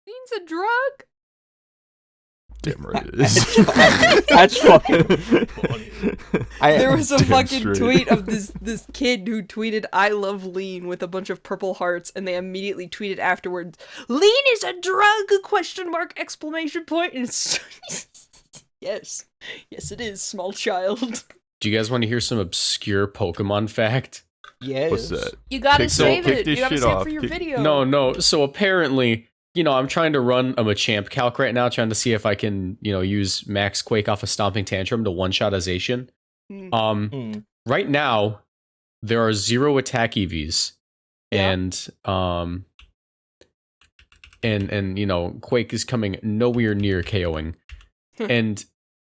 Lean's a drug? Damn right it is. That's fucking funny. There was a Damn fucking straight. tweet of this kid who tweeted "I love lean" with a bunch of purple hearts, and they immediately tweeted afterwards, "Lean is a drug?" Exclamation point. And it's yes, it is, small child. Do you guys want to hear some obscure Pokemon fact? Yes. What's that? You gotta Kick save it. this You gotta shit save it off. for your Kick- video. No. So apparently, I'm trying to run a Machamp calc right now, trying to see if I can, use Max Quake off a Stomping Tantrum to one-shot Azation. Right now, there are 0 attack EVs, Yeah. and Quake is coming nowhere near KOing. And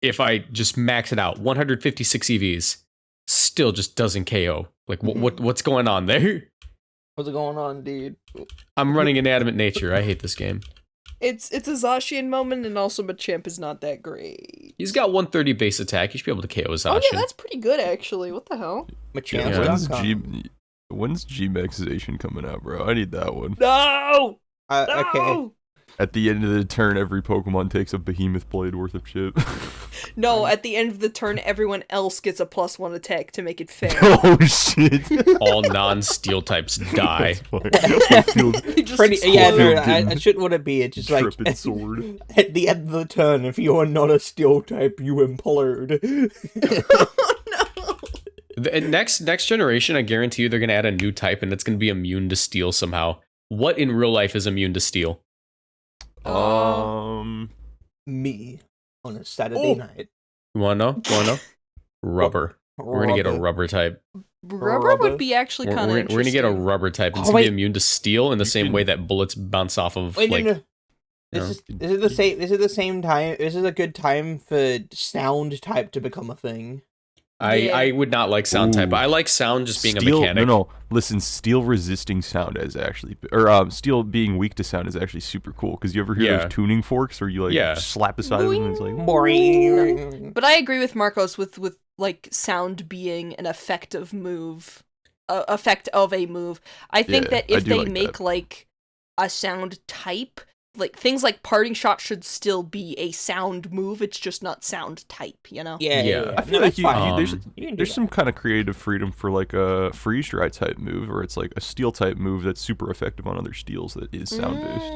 if I just max it out, 156 EVs, still just doesn't KO. Like, what's going on there? What's going on, dude? I'm running Inanimate Nature. I hate this game. It's a Zacian moment, and also Machamp is not that great. He's got 130 base attack. You should be able to KO Zacian. Oh yeah, that's pretty good actually. What the hell? Machamp.com. When's G-Maxization coming out, bro? I need that one. No! Okay. At the end of the turn, every Pokemon takes a Behemoth Blade worth of shit. No, at the end of the turn, everyone else gets a +1 attack to make it fair. Oh shit! All non-steel types die. He just I shouldn't want to be. It's just like Intrepid sword. at the end of the turn, if you are not a steel type, you implode. The next generation, I guarantee you, they're gonna add a new type, and it's gonna be immune to steel somehow. What in real life is immune to steel? Me on a Saturday night. You wanna know? Rubber. We're gonna get a rubber type. Rubber would be actually kind of We're interesting. gonna get a rubber type. And it's gonna be immune to steel in the same way that bullets bounce off of No. This is the same. This is the same time. This is a good time for sound type to become a thing. I would not like sound type, but I like sound just being Steel, a mechanic. No. Listen, steel resisting sound is actually, or steel being weak to sound is actually super cool. Because you ever hear those tuning forks, or you slap the side of them, and it's like boring. But I agree with Marcos with like sound being an effective move, effect of a move. I think that if they make like a sound type. Like, things like Parting Shot should still be a sound move, it's just not sound type, you know? Yeah. I feel like there's some kind of creative freedom for like a freeze dry type move, or it's like a steel type move that's super effective on other steels that is sound based.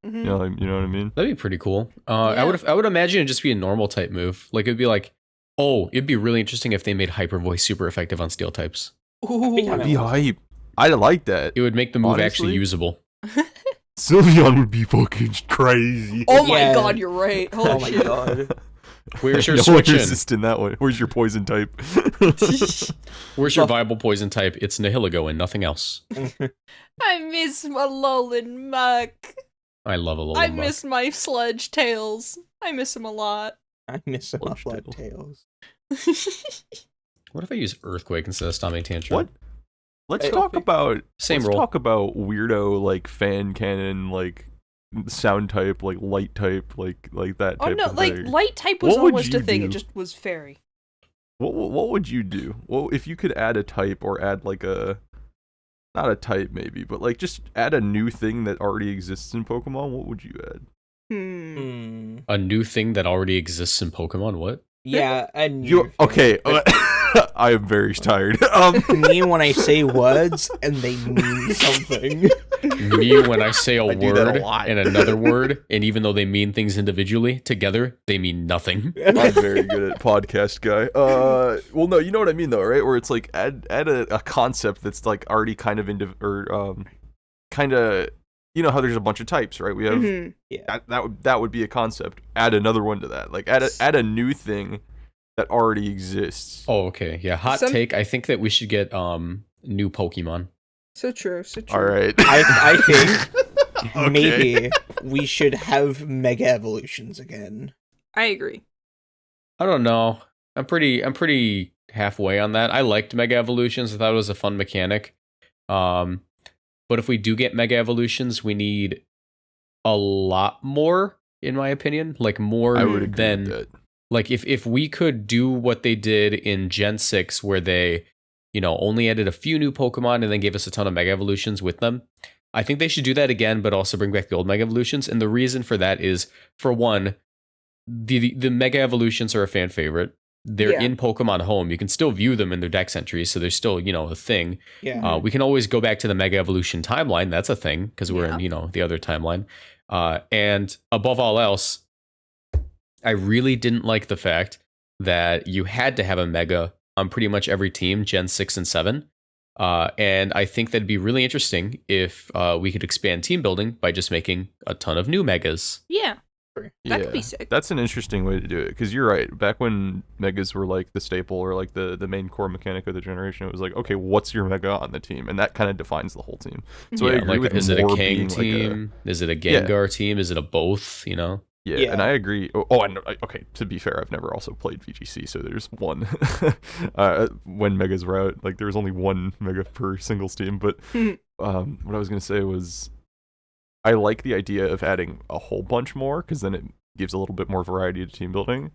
Mm-hmm. You know what I mean? That'd be pretty cool. I would imagine it'd just be a normal type move. Like, it'd be like, it'd be really interesting if they made Hyper Voice super effective on steel types. Ooh. That'd be hype. I like that. It would make the move Honestly? actually usable. Sylveon would be fucking crazy. Oh my god, you're right. Holy my shit. god. Where's your No switch in? resistant that way. Where's your poison type? Where's your viable poison type? It's Nihilego and nothing else. I miss Alolan Muk. I love Alolan I Muk. miss my Sludge Tails. I miss him a lot. I miss some Blood Tails. What if I use Earthquake instead of Stomping Tantrum? What? Let's talk about Same roll. talk about weirdo like fan cannon like sound type like light type like that Oh type no, of like thing. light type was What would almost a you thing, do? it just was fairy. What would you do? Well, if you could add a type or add like not a type maybe, but like just add a new thing that already exists in Pokemon, what would you add? A new thing that already exists in Pokemon? What? Yeah, and okay. I am very tired. Me when I say words and they mean something. Me when I say a I do that a word lot. and another word, and even though they mean things individually, together they mean nothing. I'm very good at podcast guy. Well, no, you know what I mean though, right? Where it's like add a concept that's like already kind of kind of, you know how there's a bunch of types, right? We have that would be a concept. Add another one to that. Like add a new thing that already exists. Oh, okay. Yeah, hot take. I think that we should get new Pokemon. So true. All right. I think Okay. maybe we should have Mega Evolutions again. I agree. I don't know. I'm pretty halfway on that. I liked Mega Evolutions. I thought it was a fun mechanic. But if we do get Mega Evolutions, we need a lot more, in my opinion. Like more I would agree than with that. like if we could do what they did in Gen 6 where they, only added a few new Pokemon and then gave us a ton of Mega Evolutions with them. I think they should do that again, but also bring back the old Mega Evolutions. And the reason for that is, for one, the Mega Evolutions are a fan favorite. They're in Pokemon Home. You can still view them in their dex entries, so they're still, a thing. Yeah. We can always go back to the Mega Evolution timeline. That's a thing, because we're in, the other timeline. And above all else, I really didn't like the fact that you had to have a Mega on pretty much every team, Gen 6 and 7. And I think that'd be really interesting if we could expand team building by just making a ton of new Megas. Yeah. That could be sick. That's an interesting way to do it, because you're right. Back when Megas were like the staple or like the main core mechanic of the generation, it was like, okay, what's your Mega on the team? And that kind of defines the whole team. So I agree with is it a Kang team? Is it a Gengar team? Is it a both? Yeah, and I agree. Okay, to be fair, I've never also played VGC, so there's one. When Megas were out, like there was only one Mega per singles team. But what I was going to say was, I like the idea of adding a whole bunch more, because then it gives a little bit more variety to team building.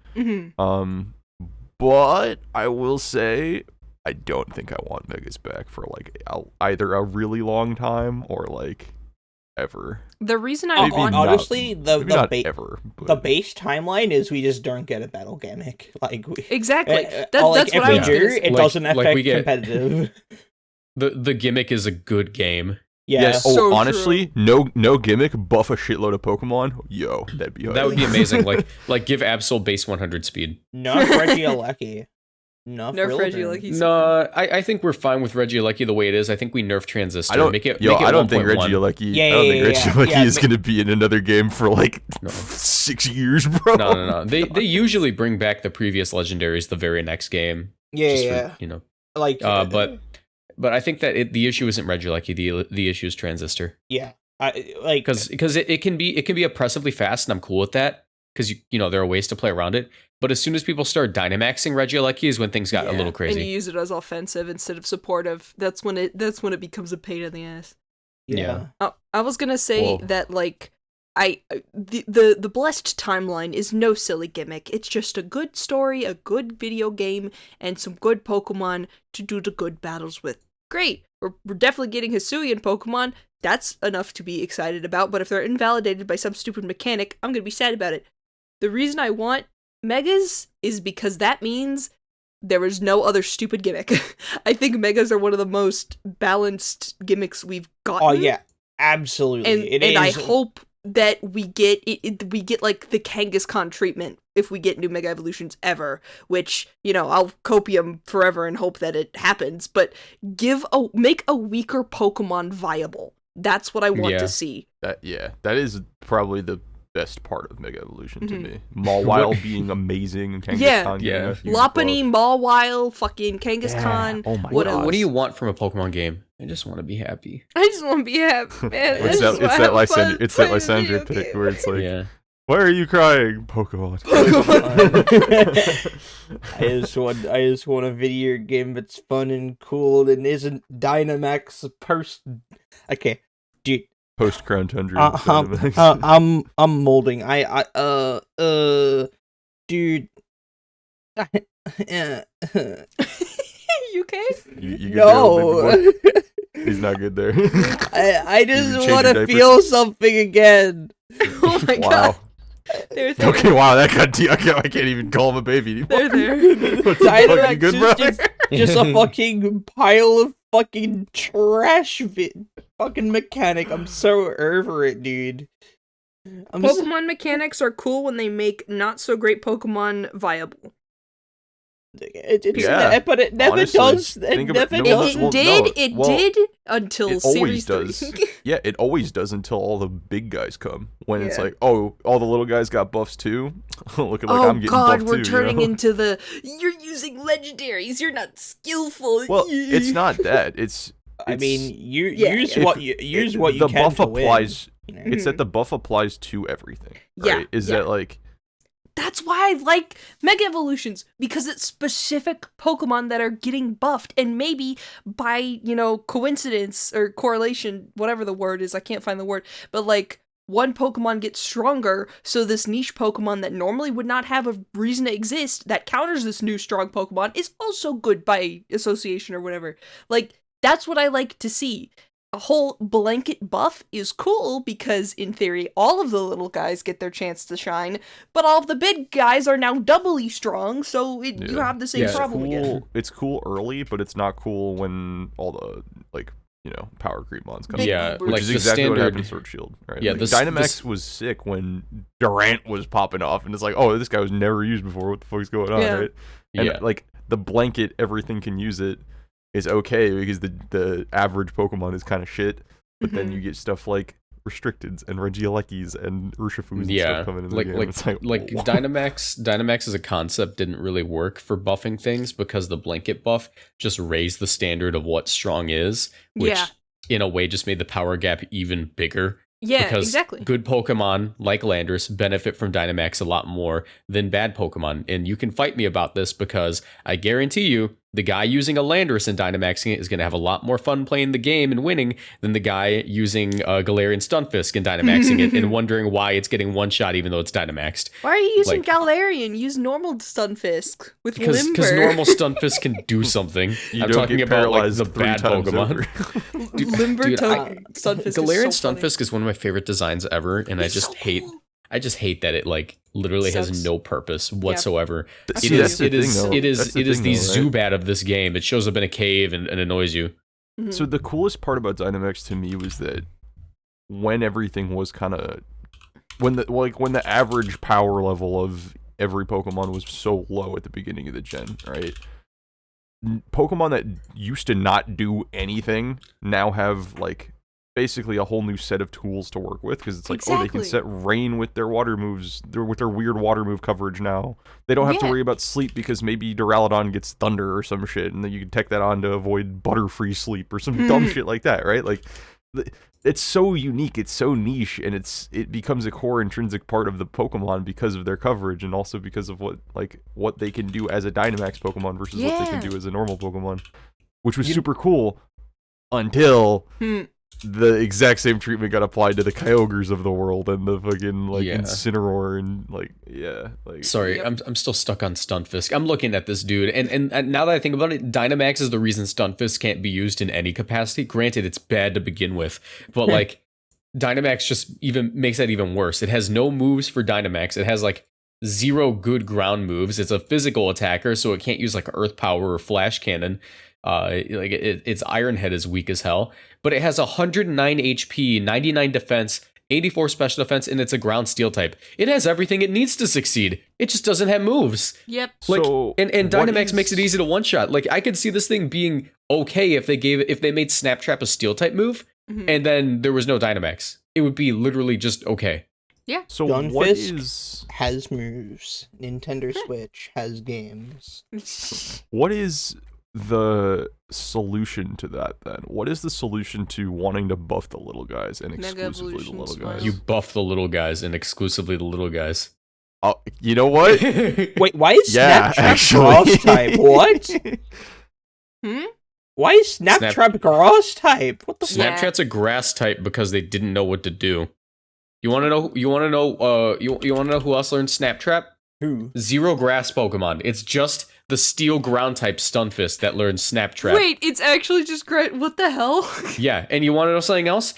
But I will say, I don't think I want Megas back for like either a really long time or like ever. The reason I want, honestly, the base timeline is we just don't get a battle gimmick. Like exactly. That's what I was year, it doesn't affect competitive. The gimmick is a good game. Yeah. Yes. Oh, honestly, no gimmick. Buff a shitload of Pokemon. Yo, that'd be. That would be amazing. Like give Absol base 100 speed. Not Regieleki. Nerf Regieleki. No, I think we're fine with Regieleki the way it is. I think we nerf Transistor. I don't think Regieleki. Yeah, I don't think Regieleki is going to be in another game for like 6 years, bro. No. They usually bring back the previous legendaries the very next game. Yeah. For, but I think that the issue isn't Regieleki. The issue is Transistor. Yeah. Because it can be oppressively fast, and I'm cool with that. Because there are ways to play around it, but as soon as people start Dynamaxing Regieleki is when things got a little crazy. And you use it as offensive instead of supportive. That's when it becomes a pain in the ass. Yeah. I was gonna say that the blessed timeline is no silly gimmick. It's just a good story, a good video game, and some good Pokemon to do the good battles with. Great. We're definitely getting Hisuian Pokemon. That's enough to be excited about. But if they're invalidated by some stupid mechanic, I'm gonna be sad about it. The reason I want Megas is because that means there is no other stupid gimmick. I think Megas are one of the most balanced gimmicks we've gotten. Oh yeah, absolutely. And I hope that we get like the Kangaskhan treatment if we get new Mega Evolutions ever, which, I'll copium forever and hope that it happens, but make a weaker Pokemon viable. That's what I want to see. That is probably the best part of Mega Evolution to me. Mawile being amazing and Kangaskhan. Lopunny, Mawile, fucking Kangaskhan. Oh my god. What do you want from a Pokemon game? I just want to be happy. I just want to be happy, man. It's that Lysandra pick where it's like, why are you crying, Pokemon? I just want a video game that's fun and cool and isn't Dynamax Okay, dude. Post Crown Tundra. I'm molding. Dude. You okay? You no. He's not good there. I just want to feel something again. Oh my god. They're there. Okay, wow, that got deep. I can't even call him a baby anymore. They're there. Dynamax is just a fucking pile of fucking trash fucking mechanic. I'm so over it, dude. Pokemon mechanics are cool when they make not so great Pokemon viable. But it never does. It did until it always Series 3. does. Yeah, it always does until all the big guys come. When it's like, oh, all the little guys got buffs too. Look at I'm getting buffed too. We're turning into you're using legendaries. You're not skillful. Well, it's not that. Use what you the can buff to applies. win. It's that the buff applies to everything. Right? That like. That's why I like Mega Evolutions, because it's specific Pokemon that are getting buffed, and maybe by, coincidence or correlation, whatever the word is, I can't find the word, but like, one Pokemon gets stronger, so this niche Pokemon that normally would not have a reason to exist, that counters this new strong Pokemon, is also good by association or whatever. Like, that's what I like to see. a whole blanket buff is cool because, in theory, all of the little guys get their chance to shine, but all of the big guys are now doubly strong, so you have the same problem again. It's cool early, but it's not cool when all the, like, you know, power creep mons come. Yeah, which like is the exactly standard, what happened to Sword Shield, right? Yeah, like, Dynamax was sick when Durant was popping off, and it's like, oh, this guy was never used before, what the fuck's going on, right? And, like, the blanket, everything can use it, is okay because the average Pokemon is kind of shit, but then you get stuff like Restricteds and Regielekis and Urshifus and stuff coming in the game. It's like Dynamax as a concept didn't really work for buffing things because the blanket buff just raised the standard of what strong is, which in a way just made the power gap even bigger. Yeah, because exactly. Good Pokemon like Landorus benefit from Dynamax a lot more than bad Pokemon. And you can fight me about this because I guarantee you the guy using a Landorus and Dynamaxing it is going to have a lot more fun playing the game and winning than the guy using Galarian Stunt Fist and Dynamaxing it and wondering why it's getting one shot even though it's Dynamaxed. Why are you using Galarian? Use normal Stunt Fist with Limber. Because normal Stunt Fist can do something. I'm talking about like the bad Pokemon. Limber Stunt Fist Galarian is so Stunt funny. Fist is one of my favorite designs ever, and It's so cool. I just hate that it like literally has no purpose whatsoever. See, It is the Zubat of this game. It shows up in a cave and annoys you. So the coolest part about Dynamax to me was that when everything was kind of when the average power level of every Pokemon was so low at the beginning of the gen, right? Pokemon that used to not do anything now have like basically a whole new set of tools to work with because it's like, oh, they can set rain with their water moves, with their weird water move coverage now. They don't have to worry about sleep because maybe Duraludon gets thunder or some shit, and then you can tech that on to avoid Butterfree sleep or some dumb shit like that, right? Like, it's so unique, it's so niche, and it becomes a core intrinsic part of the Pokemon because of their coverage and also because of what they can do as a Dynamax Pokemon versus what they can do as a normal Pokemon, which was super cool until the exact same treatment got applied to the Kyogres of the world and the fucking Incineroar and Sorry, I'm still stuck on Stunfisk. I'm looking at this dude and now that I think about it, Dynamax is the reason Stunfisk can't be used in any capacity. Granted, it's bad to begin with, but like Dynamax just even makes that even worse. It has no moves for Dynamax. It has like 0 good ground moves. It's a physical attacker, so it can't use like Earth Power or Flash Cannon. Its Iron Head is weak as hell, but it has 109 HP, 99 defense, 84 special defense, and it's a ground steel type. It has everything it needs to succeed. It just doesn't have moves. Yep. Like, so and Dynamax makes it easy to one shot. Like I could see this thing being okay if they made Snap Trap a steel type move, and then there was no Dynamax. It would be literally just okay. Yeah. So Stunfisk has moves. Nintendo Switch has games. What is the solution to that then? What is the solution to wanting to buff the little guys and exclusively the little guys? You buff the little guys and exclusively the little guys. Oh, you know what? Wait, why is Snaptrap Grass type? What? Why is Snaptrap Grass type? What the Snapchat's a grass type because they didn't know what to do. You want to know? You want to know? You want to know who else learned Snaptrap? Who? 0 grass Pokemon. It's just the Steel Ground type Stunfist that learns Snaptrap. Wait, it's actually just great. What the hell? Yeah, and you want to know something else?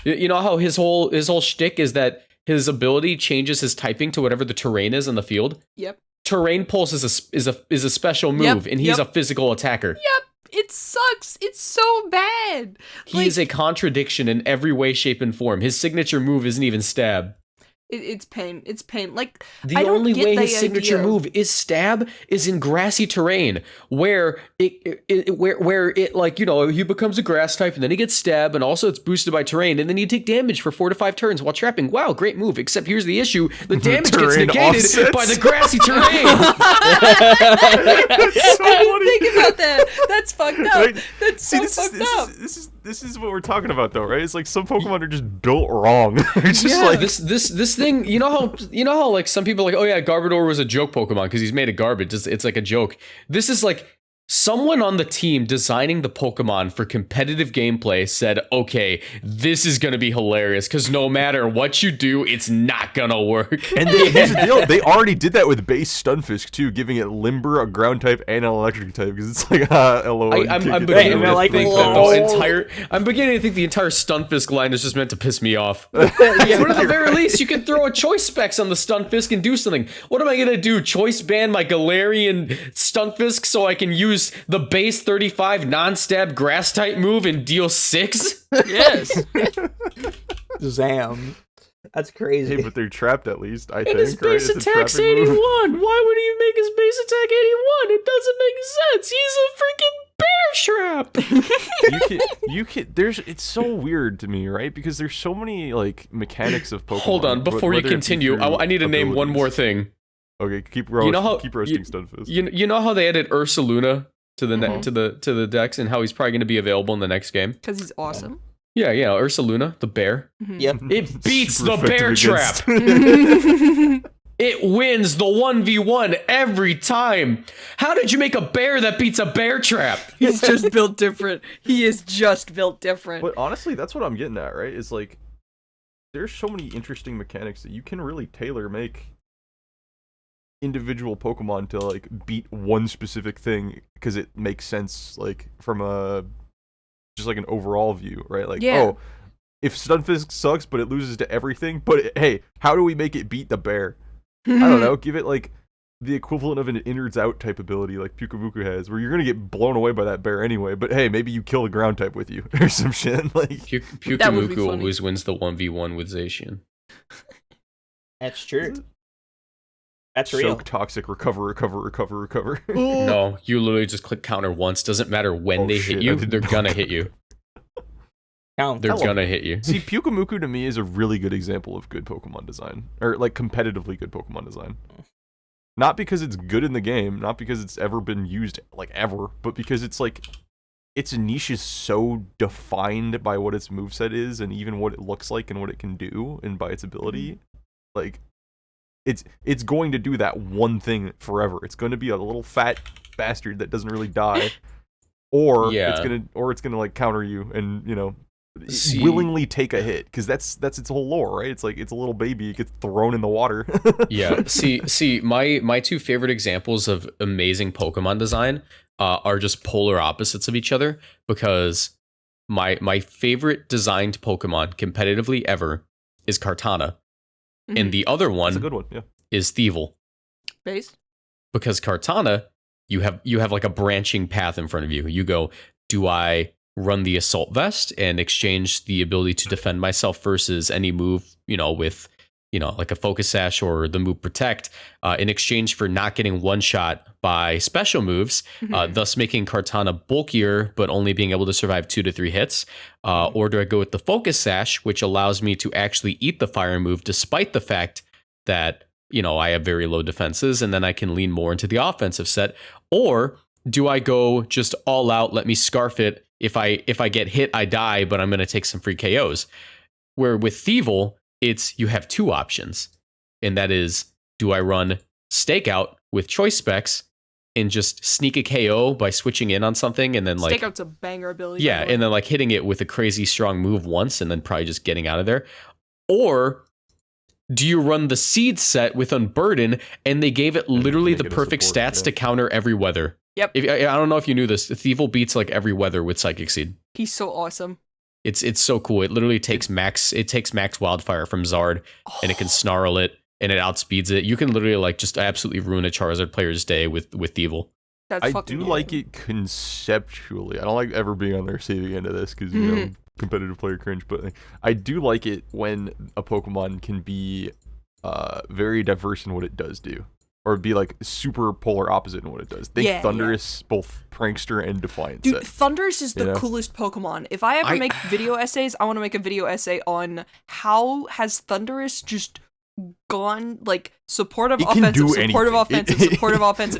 You know how his whole shtick is that his ability changes his typing to whatever the terrain is in the field. Yep. Terrain Pulse is a special move, and he's a physical attacker. Yep. It sucks. It's so bad. He is a contradiction in every way, shape, and form. His signature move isn't even stab. It's pain. It's pain. Like, the only way his signature move is stab is in grassy terrain, where it like, you know, he becomes a grass type and then he gets stab, and also it's boosted by terrain, and then you take damage for 4 to 5 turns while trapping. Wow, great move. Except here's the issue: the damage gets negated by the grassy terrain. I didn't think about that. That's fucked up. Right? That's fucked up. This is what we're talking about, though, right? It's like some Pokemon are just built wrong. It's just like this thing. You know how like some people are like, oh yeah, Garbodor was a joke Pokemon because he's made of garbage. It's like a joke. This is like Someone on the team designing the Pokemon for competitive gameplay said, okay, this is going to be hilarious because no matter what you do, it's not going to work. And here's the deal. They already did that with base Stunt Fist, too, giving it Limber, a ground type, and an electric type because it's like, LOL. I'm beginning to think the entire Stunt Fist line is just meant to piss me off. But at the very least, you can throw a choice specs on the Stunt Fist and do something. What am I going to do? Choice ban my Galarian Stunt Fist so I can use the base 35 non-stab grass type move and deal 6? Yes. Zam. That's crazy. Hey, but they're trapped at least, I think. His base right? attack's 81. Why would he make his base attack 81? It doesn't make sense. He's a freaking bear trap. It's so weird to me, right? Because there's so many like mechanics of Pokemon. Hold on, before you continue, I need to name one more thing. Okay, keep roasting Stunt Fist. You know how they added Ursaluna to the to the decks and how he's probably going to be available in the next game? Because he's awesome. Yeah, Ursaluna, the bear. Mm-hmm. Yep. It beats the bear trap. It wins the 1v1 every time. How did you make a bear that beats a bear trap? He's just built different. He is just built different. But honestly, that's what I'm getting at, right? Is like, there's so many interesting mechanics that you can really tailor make individual Pokemon to like beat one specific thing because it makes sense, like from a just like an overall view, right? Like, oh, if Stunfisk sucks but it loses to everything, but hey, how do we make it beat the bear? I don't know, give it like the equivalent of an innards out type ability like Pukamuku has, where you're gonna get blown away by that bear anyway, but hey, maybe you kill the ground type with you or some shit. Like Pukamuku always wins the 1v1 with Zacian. That's true. That's real. Choke, toxic, recover. No, you literally just click counter once. Doesn't matter when they hit you, they're gonna hit you. They're gonna hit you. See, Pukamuku to me is a really good example of good Pokemon design. Or like competitively good Pokemon design. Not because it's good in the game, not because it's ever been used like ever, but because it's like its niche is so defined by what its moveset is and even what it looks like and what it can do and by its ability. Like it's going to do that one thing forever. It's going to be a little fat bastard that doesn't really die, or it's gonna like counter you and willingly take a hit because that's its whole lore, right? It's like it's a little baby, it gets thrown in the water. Yeah. See, my two favorite examples of amazing Pokemon design are just polar opposites of each other because my favorite designed Pokemon competitively ever is Kartana. Mm-hmm. And the other one, that's a good one, is Thievul. Based? Because Kartana, you have like a branching path in front of you. You go, do I run the Assault Vest and exchange the ability to defend myself versus any move, with, like a Focus Sash or the move Protect, in exchange for not getting one shot by special moves, thus making Kartana bulkier, but only being able to survive 2 to 3 hits? Or do I go with the Focus Sash, which allows me to actually eat the fire move despite the fact that, I have very low defenses and then I can lean more into the offensive set? Or do I go just all out, let me scarf it? If I get hit, I die, but I'm going to take some free KOs. Where with Thievul, you have 2 options. And that is, do I run Stakeout with choice specs and just sneak a KO by switching in on something and then like... Stakeout's a banger ability. Yeah, and then like hitting it with a crazy strong move once and then probably just getting out of there. Or do you run the Seed set with Unburden and they gave it literally the perfect stats to counter every weather? Yep. I don't know if you knew this. Thievul beats like every weather with Psychic Seed. He's so awesome. It's so cool. It literally takes max Wildfire from Zard and it can snarl it and it outspeeds it. You can literally like just absolutely ruin a Charizard player's day with Thievul. I do like it conceptually. I don't like ever being on their receiving end of this because competitive player cringe, but I do like it when a Pokemon can be very diverse in what it does do. Or be like super polar opposite in what it does. Think Thundurus, both prankster and defiant. Dude, Thundurus is the coolest Pokemon. If I ever make video essays, I want to make a video essay on how has Thundurus just gone like supportive offensive.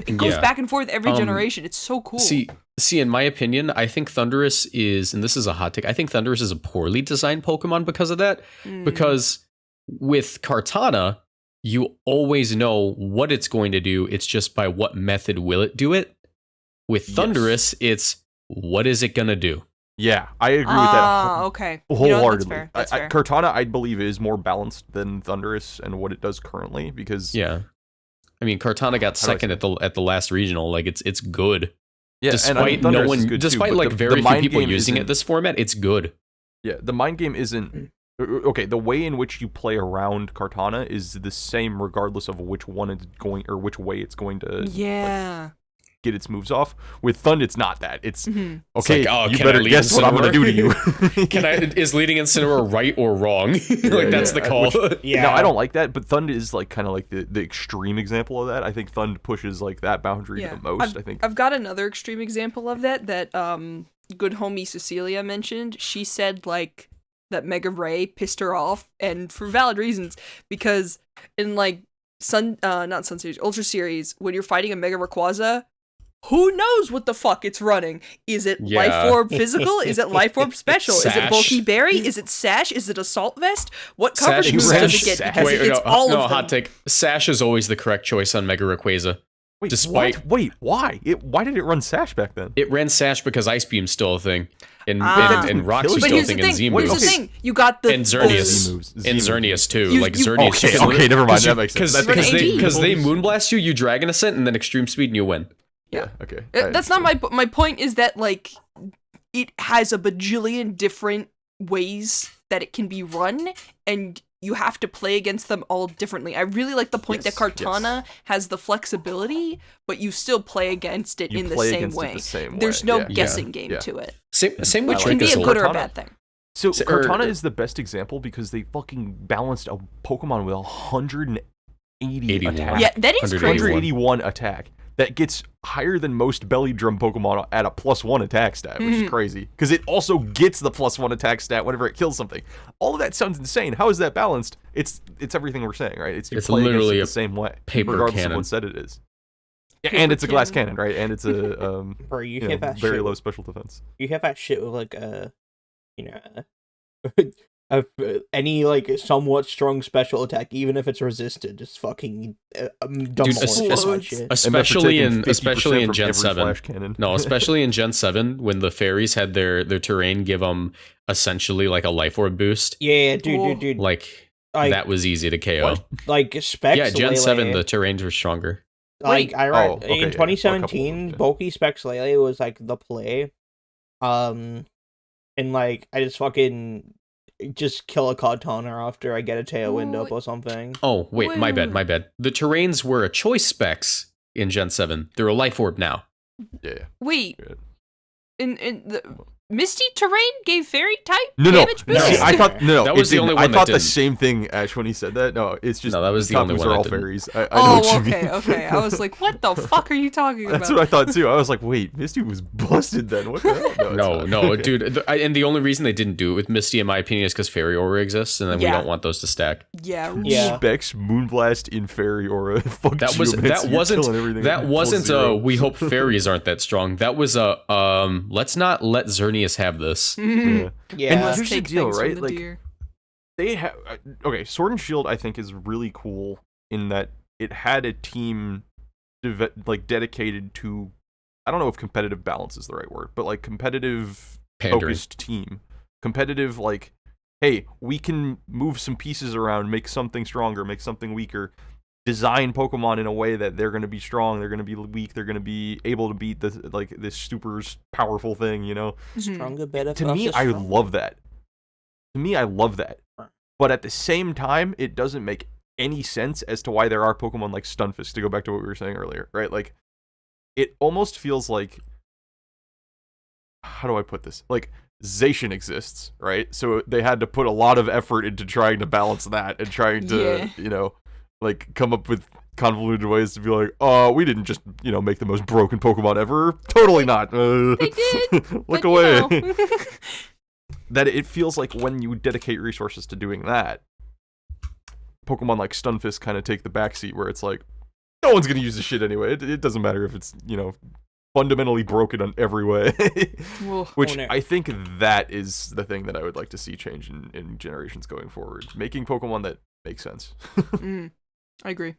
It goes back and forth every generation. It's so cool. See, in my opinion, I think Thundurus is, and this is a hot take, I think Thundurus is a poorly designed Pokemon because of that. Because with Kartana, you always know what it's going to do. It's just by what method will it do it. With Thundurus, it's what is it gonna do? Yeah, I agree with that. Okay. Wholeheartedly. That's fair. Kartana, I believe, is more balanced than Thundurus and what it does currently because. Yeah, I mean, Kartana got second at the last regional. Like it's good. Yeah, despite and no one, good despite too, like the very few people using it this format, it's good. Yeah, the mind game isn't. Okay, the way in which you play around Kartana is the same regardless of which one it's going or which way it's going to like, get its moves off. With Thund, it's not that. It's okay. It's like, oh, you better guess what I'm going to do to you. Is leading Incineroar right or wrong? That's the call. No, I don't like that. But Thund is like kind of like the extreme example of that. I think Thund pushes like that boundary the most. I think I've got another extreme example of that good homie Cecilia mentioned. She said like that Mega Ray pissed her off, and for valid reasons, because in like not Sun Series, Ultra Series, when you're fighting a Mega Rayquaza, who knows what the fuck it's running? Is it Life Orb Physical? Is it Life Orb Special? Sash. Is it Bulky Berry? Is it Sash? Is it Assault Vest? What coverage moves does it get? Because it's all of them. Hot take. Sash is always the correct choice on Mega Rayquaza. Wait, why? Why did it run Sash back then? It ran Sash because Ice Beam's still a thing. And Rocks are still a thing, and Z moves. Here's the thing. You got the... And Xerneas. And Xerneas, too. Xerneas. Okay, never mind. That makes sense. Because they Moonblast you, you Dragon Ascent, and then Extreme Speed, and you win. Yeah, okay. That's not my point is that, like, it has a bajillion different ways that it can be run, and you have to play against them all differently. I really like the point that Kartana has the flexibility, but you still play against it in the same way. There's no guessing game to it. Same which can be a good or a bad thing. So Kartana is the best example because they fucking balanced a Pokemon with 180 attack. Yeah, that is crazy. 181 attack. That gets higher than most belly drum Pokemon at a +1 attack stat, which is crazy. Because it also gets the +1 attack stat whenever it kills something. All of that sounds insane. How is that balanced? It's everything we're saying, right? It's literally the same way, regardless of what set it is. Yeah, and it's a glass cannon, right? And it's a very low special defense. You have that shit with like any like somewhat strong special attack, even if it's resisted, just fucking especially in Gen 7. No, especially in Gen 7 when the fairies had their terrain give them essentially like a life orb boost. Yeah, dude. Like that was easy to KO. What? Like Specs. Yeah, Gen 7 the terrains were stronger. Like in 2017, bulky Specs Lele was like the play. And like I just kill a Kartana after I get a Tailwind up or something. Oh, wait, my bad. The terrains were a choice Specs in Gen 7. They're a life orb now. Yeah. Wait. In the Misty terrain gave fairy type damage boost? No, I thought that was the only one I thought the same thing, Ash, when he said that. No, it's just that was the only one. Are all fairies. I know what you mean. Okay. I was like, what the fuck are you talking about? That's what I thought too. I was like, wait, Misty was busted then. What the hell? No, okay. Dude. And the only reason they didn't do it with Misty, in my opinion, is because Fairy Aura exists, and then we don't want those to stack. Yeah. Specs Moonblast in Fairy Aura. Fuck that wasn't a we hope fairies aren't that strong. That was a let's not let Xerneas have this. Yeah. And here's the deal, right? Like they have Sword and Shield I think is really cool in that it had a team dedicated to, I don't know if competitive balance is the right word, but like competitive focused team. Competitive, like, hey, we can move some pieces around, make something stronger, make something weaker, design Pokemon in a way that they're going to be strong, they're going to be weak, they're going to be able to beat this super powerful thing, you know? Stronger, better, to me, I love that. But at the same time, it doesn't make any sense as to why there are Pokemon like Stunt Fist, to go back to what we were saying earlier, right? Like, it almost feels like, how do I put this? Like, Zacian exists, right? So they had to put a lot of effort into trying to balance that and trying to, like, come up with convoluted ways to be like, oh, we didn't just, make the most broken Pokemon ever. Totally not. They did. Look away. That it feels like when you dedicate resources to doing that, Pokemon like Stunfisk kind of take the backseat, where it's like, no one's going to use this shit anyway. It doesn't matter if it's, fundamentally broken in every way. Which I think that is the thing that I would like to see change in generations going forward. Making Pokemon that make sense. I agree.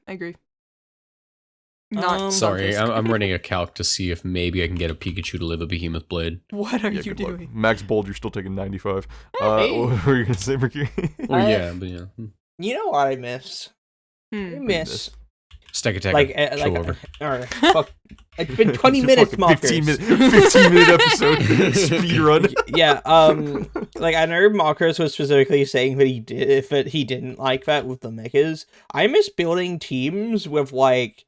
Not sorry, I'm running a calc to see if maybe I can get a Pikachu to live a Behemoth Blade. What are you doing? Luck. Max Bold, you're still taking 95. What were you gonna say, Murkiri? Oh yeah, but yeah. You know what I miss? I miss Stack Attack. Fuck. It's been 20 minutes, Markers. 15-minute episode speed run. Yeah, like I know Markers was specifically saying that he didn't like that with the mechas. I miss building teams with like.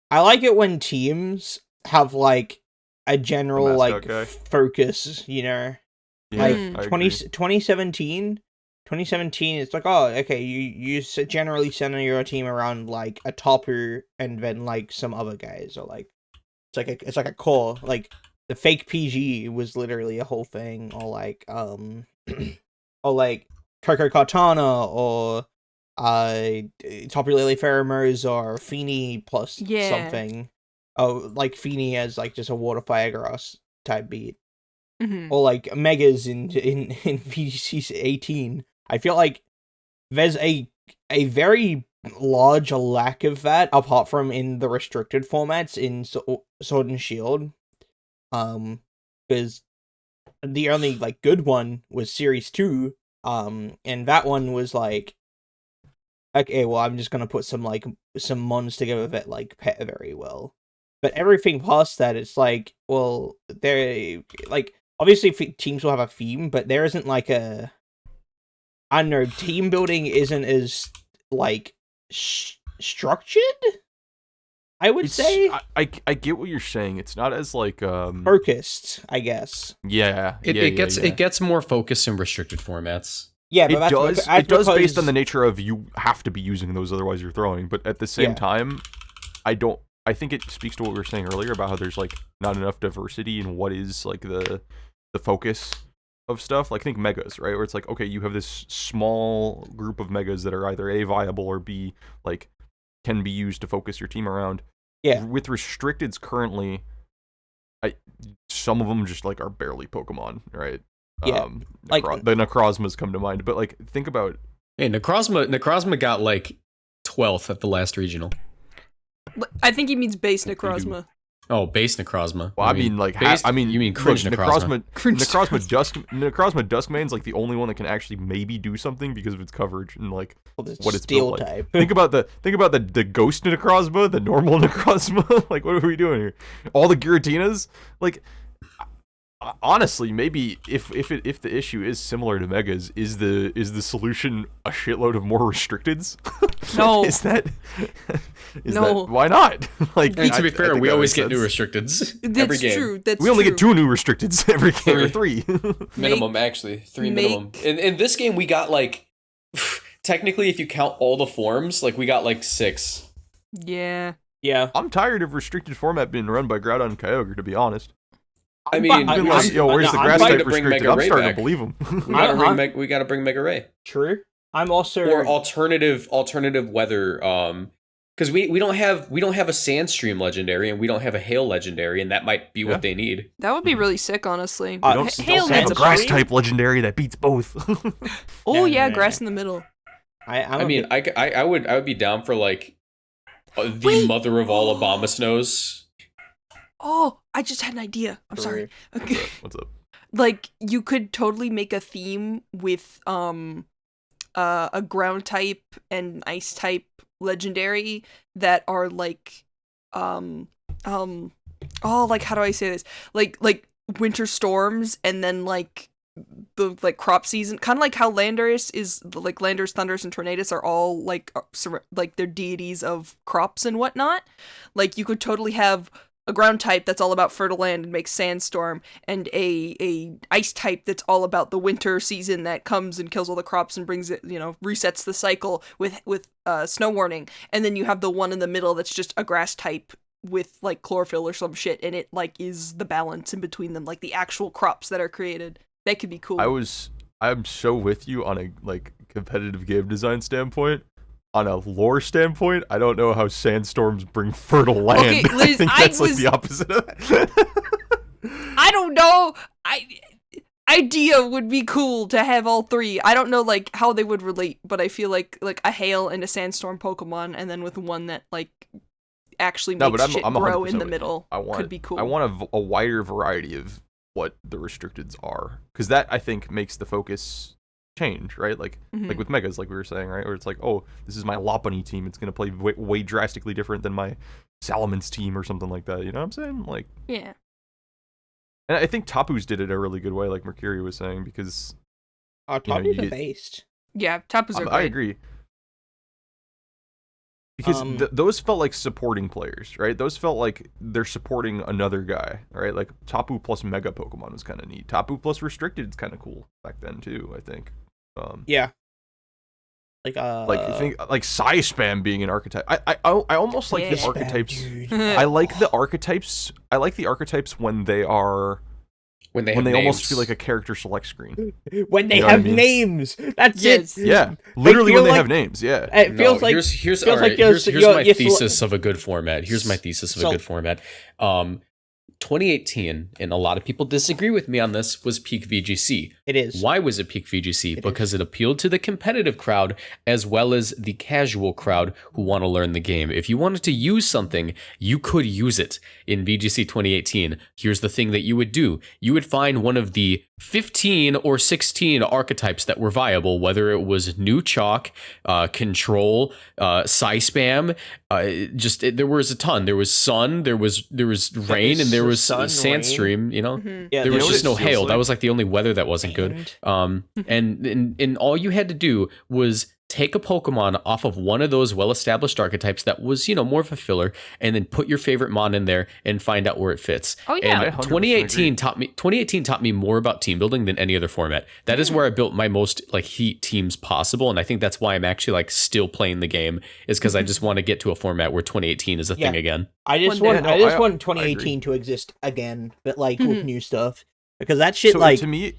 I like it when teams have like a general like focus, you know. Yeah, like 2017, it's like, oh, okay, you generally center your team around like a topper and then like some other guys, or like it's like a core. Like the fake PG was literally a whole thing, or like or like Coco Katana, or Tapu Lele Pheromones, or Feeny plus something. Oh, like Feeny as like just a water fire grass type beat. Or like Megas in VGC 18. I feel like there's a very large lack of that, apart from in the restricted formats in Sword and Shield. Because the only like good one was Series 2. And that one was like, okay, well, I'm just gonna put some mons together that like pet very well. But everything past that, it's like, well, they like obviously teams will have a theme, but there isn't like a, I don't know, team building isn't as like structured. I would say I get what you're saying. It's not as like focused, I guess. Yeah, it gets more focused in restricted formats. Yeah, but it does based on the nature of you have to be using those, otherwise you're throwing. But at the same time, I think it speaks to what we were saying earlier about how there's like not enough diversity in what is like the focus of stuff. Like think megas, right? Where it's like, okay, you have this small group of megas that are either A, viable, or B, like can be used to focus your team around. Yeah. With restricteds currently, some of them just like are barely Pokemon, right? Yeah. Like the Necrozmas come to mind, but like think about. Hey, Necrozma got like 12th at the last regional. I think he means base Necrozma. Oh, base Necrozma. Well, you mean cringe Necrozma. Necrozma Duskmane's like the only one that can actually maybe do something because of its coverage and like what it's built like. Think about the ghost Necrozma, the normal Necrozma. Like, what are we doing here? All the Giratinas, like. Honestly, maybe if the issue is similar to Megas, is the solution a shitload of more restricteds? No. Is that why not? Like, and to be fair, we always get new restricteds every game. True. That's we only get 2 new restricteds every game, or 3 minimum. Actually, 3 minimum. In this game, we got like technically, if you count all the forms, like we got like 6. Yeah. I'm tired of restricted format being run by Groudon and Kyogre, to be honest. I mean, where's the grass type restricted? I'm starting to believe them. We gotta bring Mega Ray. True. I'm also or alternative weather. Because we don't have a Sandstream legendary and we don't have a Hail legendary, and that might be what they need. That would be really sick, honestly. We don't have a grass type legendary that beats both. Grass in the middle. I would be down for like the mother of all Obama snows. Oh, I just had an idea. I'm sorry. Okay. What's up? Like, you could totally make a theme with a ground type and ice type legendary that are like like, how do I say this? Like winter storms, and then like the like crop season, kind of like how Landorus is like Landorus, Thundurus, and Tornadus are all like they're deities of crops and whatnot. Like, you could totally have a ground type that's all about fertile land and makes sandstorm, and a ice type that's all about the winter season that comes and kills all the crops and brings it, resets the cycle with snow warning. And then you have the one in the middle that's just a grass type with like chlorophyll or some shit, and it like is the balance in between them, like the actual crops that are created. That could be cool. I'm so with you on a like competitive game design standpoint. On a lore standpoint, I don't know how sandstorms bring fertile land. Okay, Liz, I think that's like the opposite of that. I don't know. Idea would be cool to have all 3. I don't know like how they would relate, but I feel like a hail and a sandstorm Pokemon, and then with one that like actually makes shit grow in the middle could be cool. I want a wider variety of what the restricteds are, because that I think makes the focus change, right? Like with megas, like we were saying, right? Where it's like, oh, this is my Lopunny team. It's gonna play way drastically different than my Salamon's team or something like that. You know what I'm saying? Like, yeah. And I think Tapu's did it a really good way, like Murkiri was saying, because Tapu's a beast. Yeah, Tapu's are great. I agree. Because those felt like supporting players, right? Those felt like they're supporting another guy, right? Like Tapu plus Mega Pokemon was kind of neat. Tapu plus Restricted is kind of cool back then too, I think. Yeah. I think like Psy Spam being an archetype. I almost like the archetypes. I like the archetypes. I like the archetypes when they are when they almost feel like a character select screen. When they have names. That's it. Yeah. Literally when they have names. Yeah. It feels like here's my thesis of a good format. Here's my thesis of a good format. 2018, and a lot of people disagree with me on this, was peak VGC. It is. Why was it peak VGC? Because it appealed to the competitive crowd as well as the casual crowd who want to learn the game. If you wanted to use something, you could use it. In VGC 2018, here's the thing that you would do. You would find one of the 15 or 16 archetypes that were viable, whether it was New Chalk, Control, Psy Spam, there was a ton. There was Sun, there was Rain, and there was Sandstream, you know? Yeah, there was just no Hail. That was like the only weather that wasn't good. And all you had to do was take a Pokemon off of one of those well-established archetypes that was, more of a filler, and then put your favorite mon in there and find out where it fits. Oh yeah. And 2018 taught me more about team building than any other format. That is where I built my most like heat teams possible, and I think that's why I'm actually like still playing the game, is because I just want to get to a format where 2018 is a thing again. I just want 2018 to exist again, but like with new stuff, because that shit to me,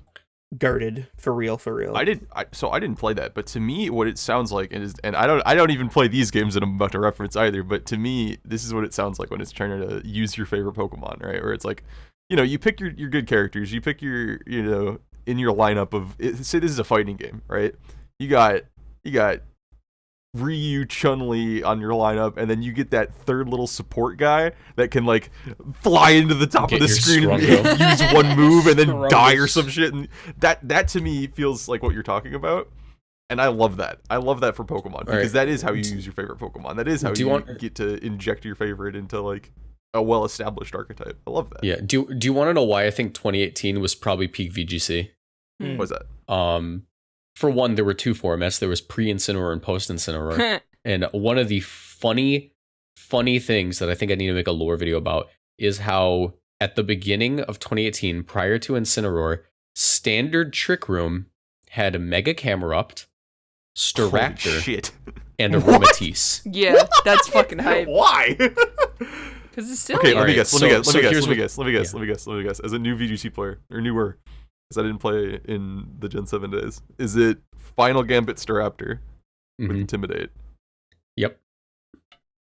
girded for real. I didn't play that, but to me what it sounds like is, and I don't even play these games that I'm about to reference either, but to me this is what it sounds like when it's trying to use your favorite Pokemon, right? Where it's like, you pick your good characters, you pick your in your lineup of, say this is a fighting game, right? You got Ryu, Chun-Li on your lineup, and then you get that third little support guy that can like fly into the top of the screen and use one move and then die or some shit, and that to me feels like what you're talking about, and I love that. I love that for Pokemon, because that is how you use your favorite Pokemon. That is how you get to inject your favorite into like a well-established archetype. I love that. Yeah. Do you want to know why I think 2018 was probably peak VGC? What was that? For one, there were two formats. There was pre-Incineroar and post-Incineroar. And one of the funny things that I think I need to make a lore video about is how at the beginning of 2018, prior to Incineroar, standard Trick Room had Mega Camerupt, Staraptor, and Aromatisse. Yeah, that's fucking hype. Why? Because it's silly. Okay, let me guess. Let me guess. As a new VGC player, or newer, because I didn't play in the Gen 7 days. Is it Final Gambit Staraptor with Intimidate? Yep.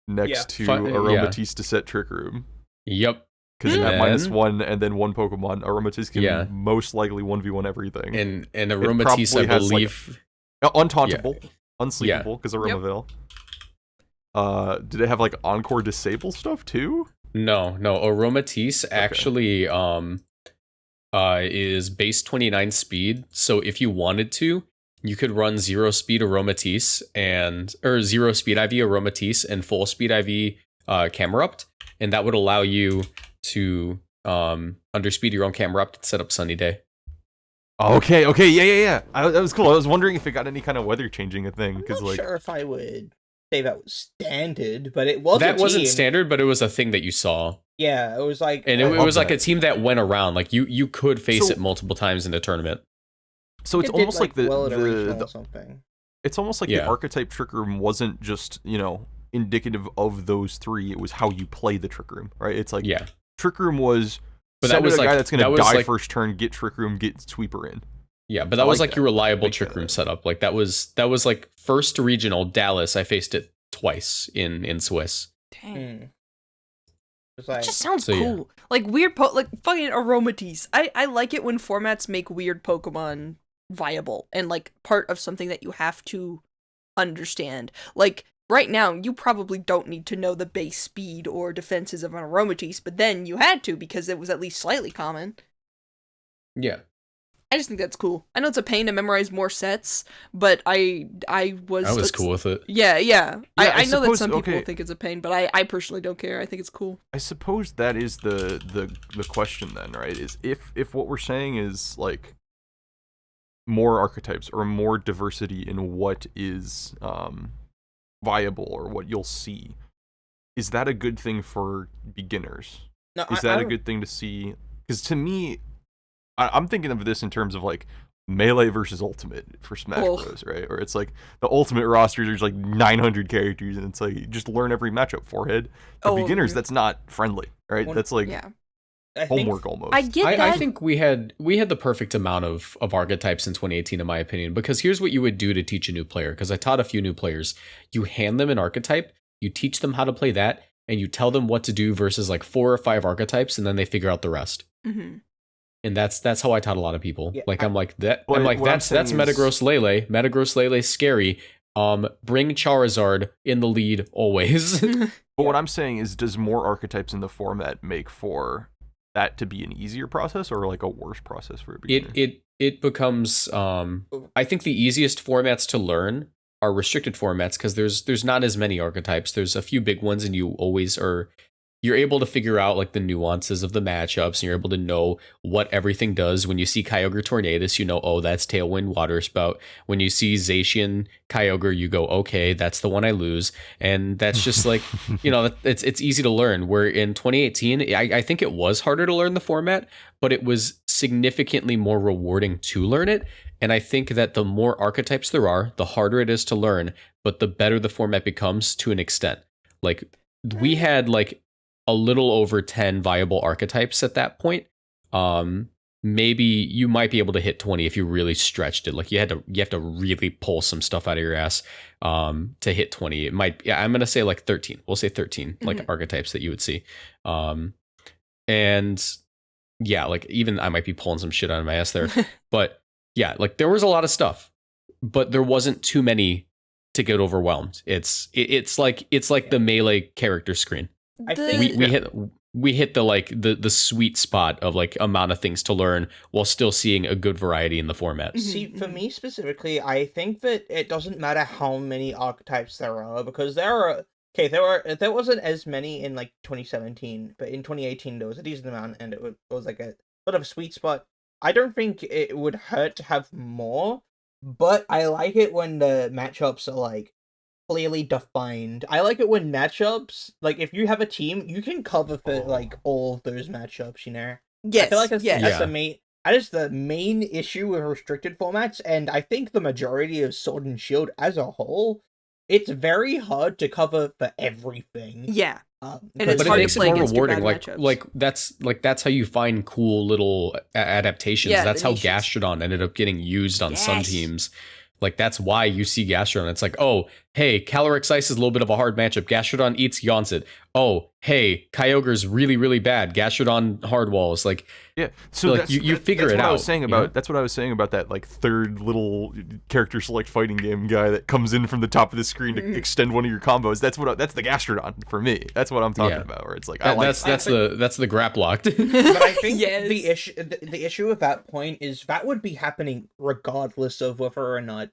Next to Aromatisse to set Trick Room. Yep. Because at -1 and then one Pokemon, Aromatisse can most likely 1v1 everything. And Aromatisse, I believe... untauntable, unsleepable, because Aromaville. Did it have like Encore Disable stuff too? No. Aromatisse actually... is base 29 speed, so if you wanted to, you could run 0 speed Aromatisse or 0 speed IV Aromatisse and full speed IV Camerupt, and that would allow you to underspeed your own Camerupt and set up Sunny Day. Okay, yeah. That was cool. I was wondering if it got any kind of weather changing a thing, because like, sure if I would say that was standard, but it wasn't. That wasn't standard, but it was a thing that you saw. Yeah, it was like, and it was like a team that went around. Like you could face it multiple times in a tournament. So it's almost like the something. It's almost like the archetype Trick Room wasn't just indicative of those three. It was how you play the Trick Room, right? It's like Trick Room was, but that was a guy that's going to die first turn, get Trick Room, get Sweeper in. Yeah, but that was like your reliable Trick Room setup. Like that was like first regional Dallas. I faced it twice in Swiss. Dang. It just sounds cool. Yeah. Like weird, like fucking Aromatisse. I like it when formats make weird Pokemon viable and like part of something that you have to understand. Like right now, you probably don't need to know the base speed or defenses of an aromatisse, but then you had to because it was at least slightly common. Yeah. I just think that's cool. I know it's a pain to memorize more sets, but I was cool with it. Yeah. I know that some people think it's a pain, but I personally don't care. I think it's cool. I suppose that is the question then, right? Is if what we're saying is like more archetypes or more diversity in what is viable or what you'll see, is that a good thing for beginners? No, is that a good thing to see? Because to me, I'm thinking of this in terms of like Melee versus Ultimate for Smash Bros, right? Or it's like the Ultimate roster, there's like 900 characters, and it's like you just learn every matchup forehead. For beginners, that's not friendly, right? That's like homework almost. I get that. I think we had the perfect amount of archetypes in 2018, in my opinion, because here's what you would do to teach a new player, because I taught a few new players. You hand them an archetype, you teach them how to play that, and you tell them what to do versus like 4 or 5 archetypes, and then they figure out the rest. Mm-hmm. And that's how I taught a lot of people. Yeah, that's Metagross Lele. Metagross Lele's scary. Bring Charizard in the lead always. But what I'm saying is, does more archetypes in the format make for that to be an easier process or like a worse process for a beginner? It becomes I think the easiest formats to learn are restricted formats, because there's not as many archetypes. There's a few big ones, and you're able to figure out like the nuances of the matchups, and you're able to know what everything does. When you see Kyogre Tornadus, you know, oh, that's Tailwind Water Spout. When you see Zacian Kyogre, you go, okay, that's the one I lose. And that's just like, you know, it's easy to learn. Where in 2018, I think it was harder to learn the format, but it was significantly more rewarding to learn it. And I think that the more archetypes there are, the harder it is to learn, but the better the format becomes to an extent. Like, we had like a little over 10 viable archetypes at that point. Maybe you might be able to hit 20 if you really stretched it. Like you have to really pull some stuff out of your ass to hit 20. It might, I'm gonna say like 13. We'll say 13 like archetypes that you would see. And yeah, like even I might be pulling some shit out of my ass there. But yeah, like there was a lot of stuff, but there wasn't too many to get overwhelmed. It's like the Melee character screen. We hit the like the sweet spot of like amount of things to learn while still seeing a good variety in the format. See, for me specifically, I think that it doesn't matter how many archetypes there are, because there wasn't as many in like 2017, but in 2018 there was a decent amount, and it was like a sort of a sweet spot. I don't think it would hurt to have more, but I like it when the matchups are like clearly defined. I like it when matchups, like if you have a team, you can cover for like all of those matchups, you know? Yes. I feel like that's the main issue with restricted formats, and I think the majority of Sword and Shield as a whole, it's very hard to cover for everything. Yeah. And it's hard to play more against rewarding. Like That's how you find cool little adaptations. Yeah, that's how Gastrodon ended up getting used on some teams. Like that's why you see Gastrodon. It's like, oh, hey, Calyrex Ice is a little bit of a hard matchup. Gastrodon eats Yonset. Oh, hey, Kyogre's really, really bad. Gastrodon hard walls. Like, yeah, so like you figure it out. That's what I was saying about that like third little character select fighting game guy that comes in from the top of the screen to extend one of your combos. That's the Gastrodon for me. That's what I'm talking about. Where it's like that's the grap locked. But I think the issue at that point is that would be happening regardless of whether or not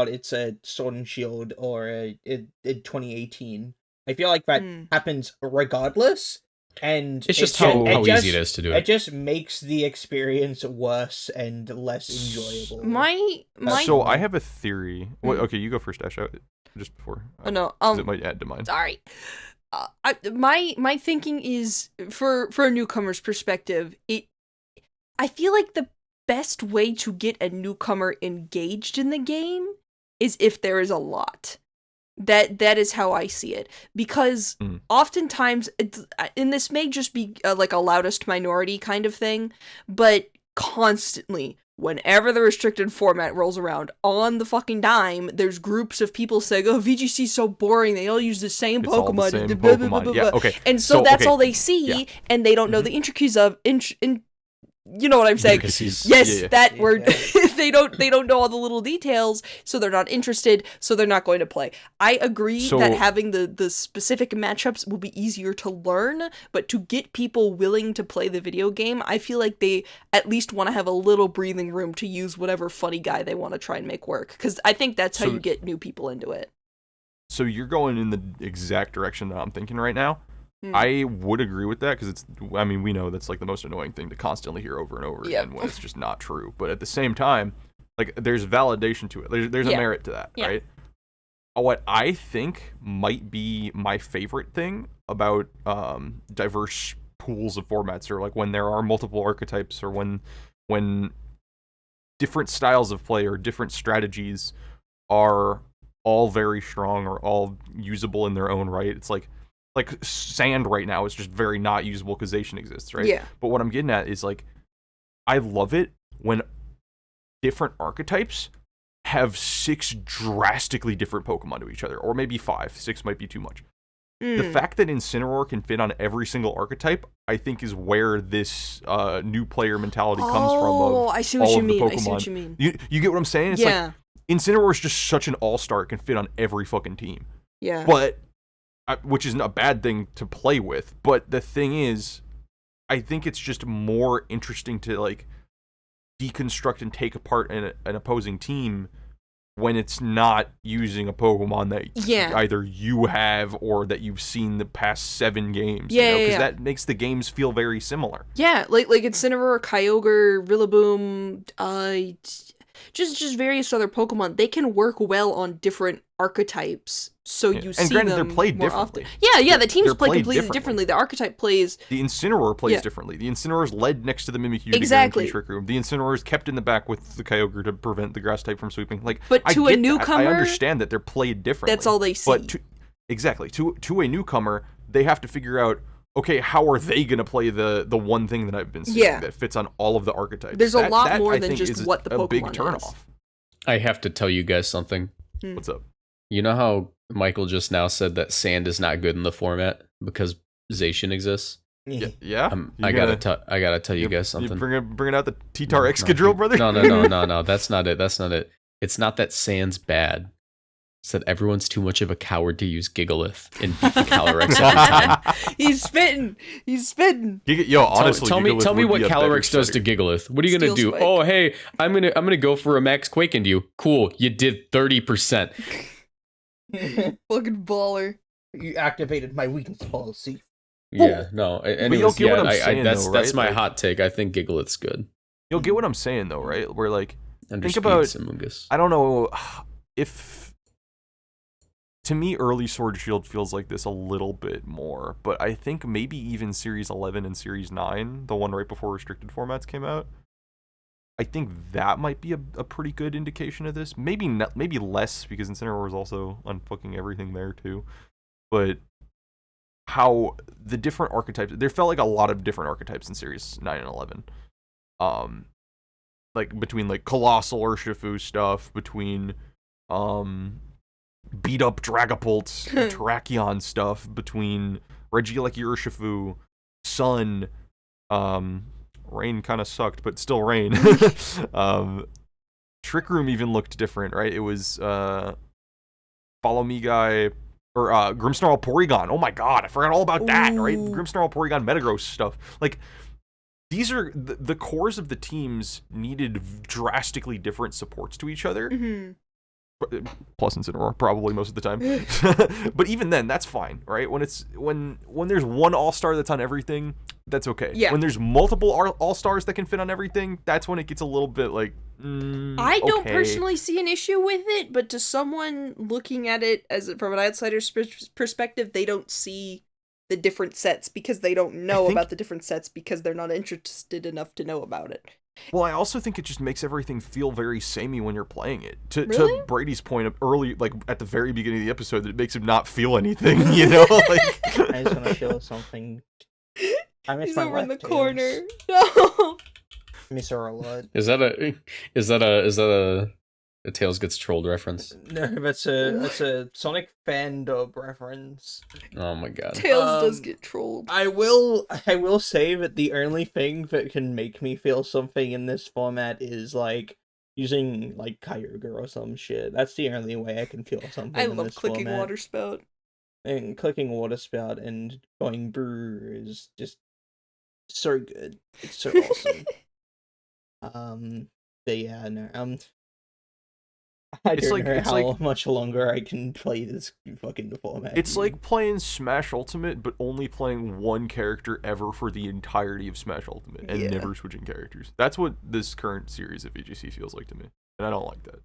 it's a Sword and Shield or in 2018 I feel like that happens regardless, and it's just how easy it is to do it. It just makes the experience worse and less enjoyable. So I have a theory. Okay, you go first, Ash. Just before. No. It might add to mine. Sorry. My thinking is for a newcomer's perspective. I feel like the best way to get a newcomer engaged in the game is if there is a lot. That is how I see it, because oftentimes, and this may just be like a loudest minority kind of thing, but constantly, whenever the restricted format rolls around on the fucking dime, there's groups of people saying, "Oh, VGC's so boring. They all use the same Pokemon." Yeah, okay. And so that's all they see, and they don't know the intricacies of you know what I'm saying. Yes, that word. Yeah. they don't know all the little details, so they're not interested, so they're not going to play. I agree that having the specific matchups will be easier to learn, but to get people willing to play the video game, I feel like they at least want to have a little breathing room to use whatever funny guy they want to try and make work, because I think that's how you get new people into it. So you're going in the exact direction that I'm thinking right now. I would agree with that, because we know that's like the most annoying thing to constantly hear over and over again when it's just not true. But at the same time, like, there's validation to it. There's a merit to that, right? What I think might be my favorite thing about diverse pools of formats, or like when there are multiple archetypes, or when different styles of play or different strategies are all very strong or all usable in their own right. It's like sand right now is just very not usable because Zacian exists, right? Yeah. But what I'm getting at is, like, I love it when different archetypes have 6 drastically different Pokemon to each other, or maybe 5. 6 might be too much. The fact that Incineroar can fit on every single archetype, I think, is where this new player mentality comes from. Oh, I see what you mean. I see what you mean. You get what I'm saying? It's like Incineroar is just such an all-star; it can fit on every fucking team. Yeah. But which isn't a bad thing to play with, but the thing is, I think it's just more interesting to, like, deconstruct and take apart an opposing team when it's not using a Pokemon that either you have or that you've seen the past 7 games. Because that makes the games feel very similar. Yeah, like Incineroar, Kyogre, Rillaboom, just various other Pokemon. They can work well on different archetypes, so you see granted, them they're played more differently. often. Yeah, the teams play completely differently. The archetype plays... The Incineroar plays differently. The Incineroar is led next to the Mimikyu to guarantee Trick Room. The Incineroar is kept in the back with the Kyogre to prevent the Grass type from sweeping. Like, but to a newcomer, I understand that they're played differently. That's all they see. But to a newcomer, they have to figure out, okay, how are they going to play the one thing that I've been seeing that fits on all of the archetypes? There's a lot more than just what the Pokemon is a big turnoff. I have to tell you guys something. What's up? You know how Michael just now said that sand is not good in the format because Zacian exists? Yeah. I gotta tell you guys something. You bringing out the T-Tar Excadrill, brother? No. That's not it. It's not that sand's bad. It's that everyone's too much of a coward to use Gigalith and beat the Calyrex every time. He's spitting. Yo, honestly, tell me what Calyrex does to Gigalith. What are you gonna do? Spike. Oh, hey, I'm gonna go for a max quake into you. Cool, you did 30%. Fucking baller. You activated my weakness policy. Yeah, no. Anyways, that's my like, hot take. I think Gigalith's good. You'll get what I'm saying, though, right? Where, like, Think about Samungus. I don't know if. To me, early Sword Shield feels like this a little bit more, but I think maybe even Series 11 and Series 9, the one right before restricted formats came out, I think that might be a pretty good indication of this. Maybe less, because Incineroar was also on fucking everything there too. But how the different archetypes, there felt like a lot of different archetypes in Series 9 and 11. Like between like Colossal Urshifu stuff, between beat up Dragapult, Terrakion stuff, between Regieleki Urshifu, Sun, Rain kind of sucked, but still Rain. Trick Room even looked different, right? It was Follow Me Guy, or Grimmsnarl Porygon. Oh my god, I forgot all about that, right? Grimmsnarl Porygon Metagross stuff. Like, these are the cores of the teams needed drastically different supports to each other. Mm-hmm. Plus Incineroar, probably most of the time. But even then, that's fine, right? When there's one all-star that's on everything, that's okay. Yeah. When there's multiple all-stars that can fit on everything, that's when it gets a little bit like, I don't personally see an issue with it, but to someone looking at it from an outsider's perspective, they don't see the different sets because they don't know about the different sets because they're not interested enough to know about it. Well, I also think it just makes everything feel very samey when you're playing it. Really? To Brady's point of early, like at the very beginning of the episode, that it makes him not feel anything, you know? Like, I just want to show something. I miss He's my over in the left corner. hands. No. I miss her a lot. Is that a a Tails Gets Trolled reference. No, that's a Sonic fan dub reference. Oh my god. Tails does get trolled. I will say that the only thing that can make me feel something in this format is like using like Kyogre or some shit. That's the only way I can feel something. I in love this clicking format. Water Spout. And clicking Water Spout and going brr is just so good. It's so awesome. But yeah, no. I don't know how much longer I can play this fucking format. It's like playing Smash Ultimate, but only playing one character ever for the entirety of Smash Ultimate, and never switching characters. That's what this current series of VGC feels like to me, and I don't like that.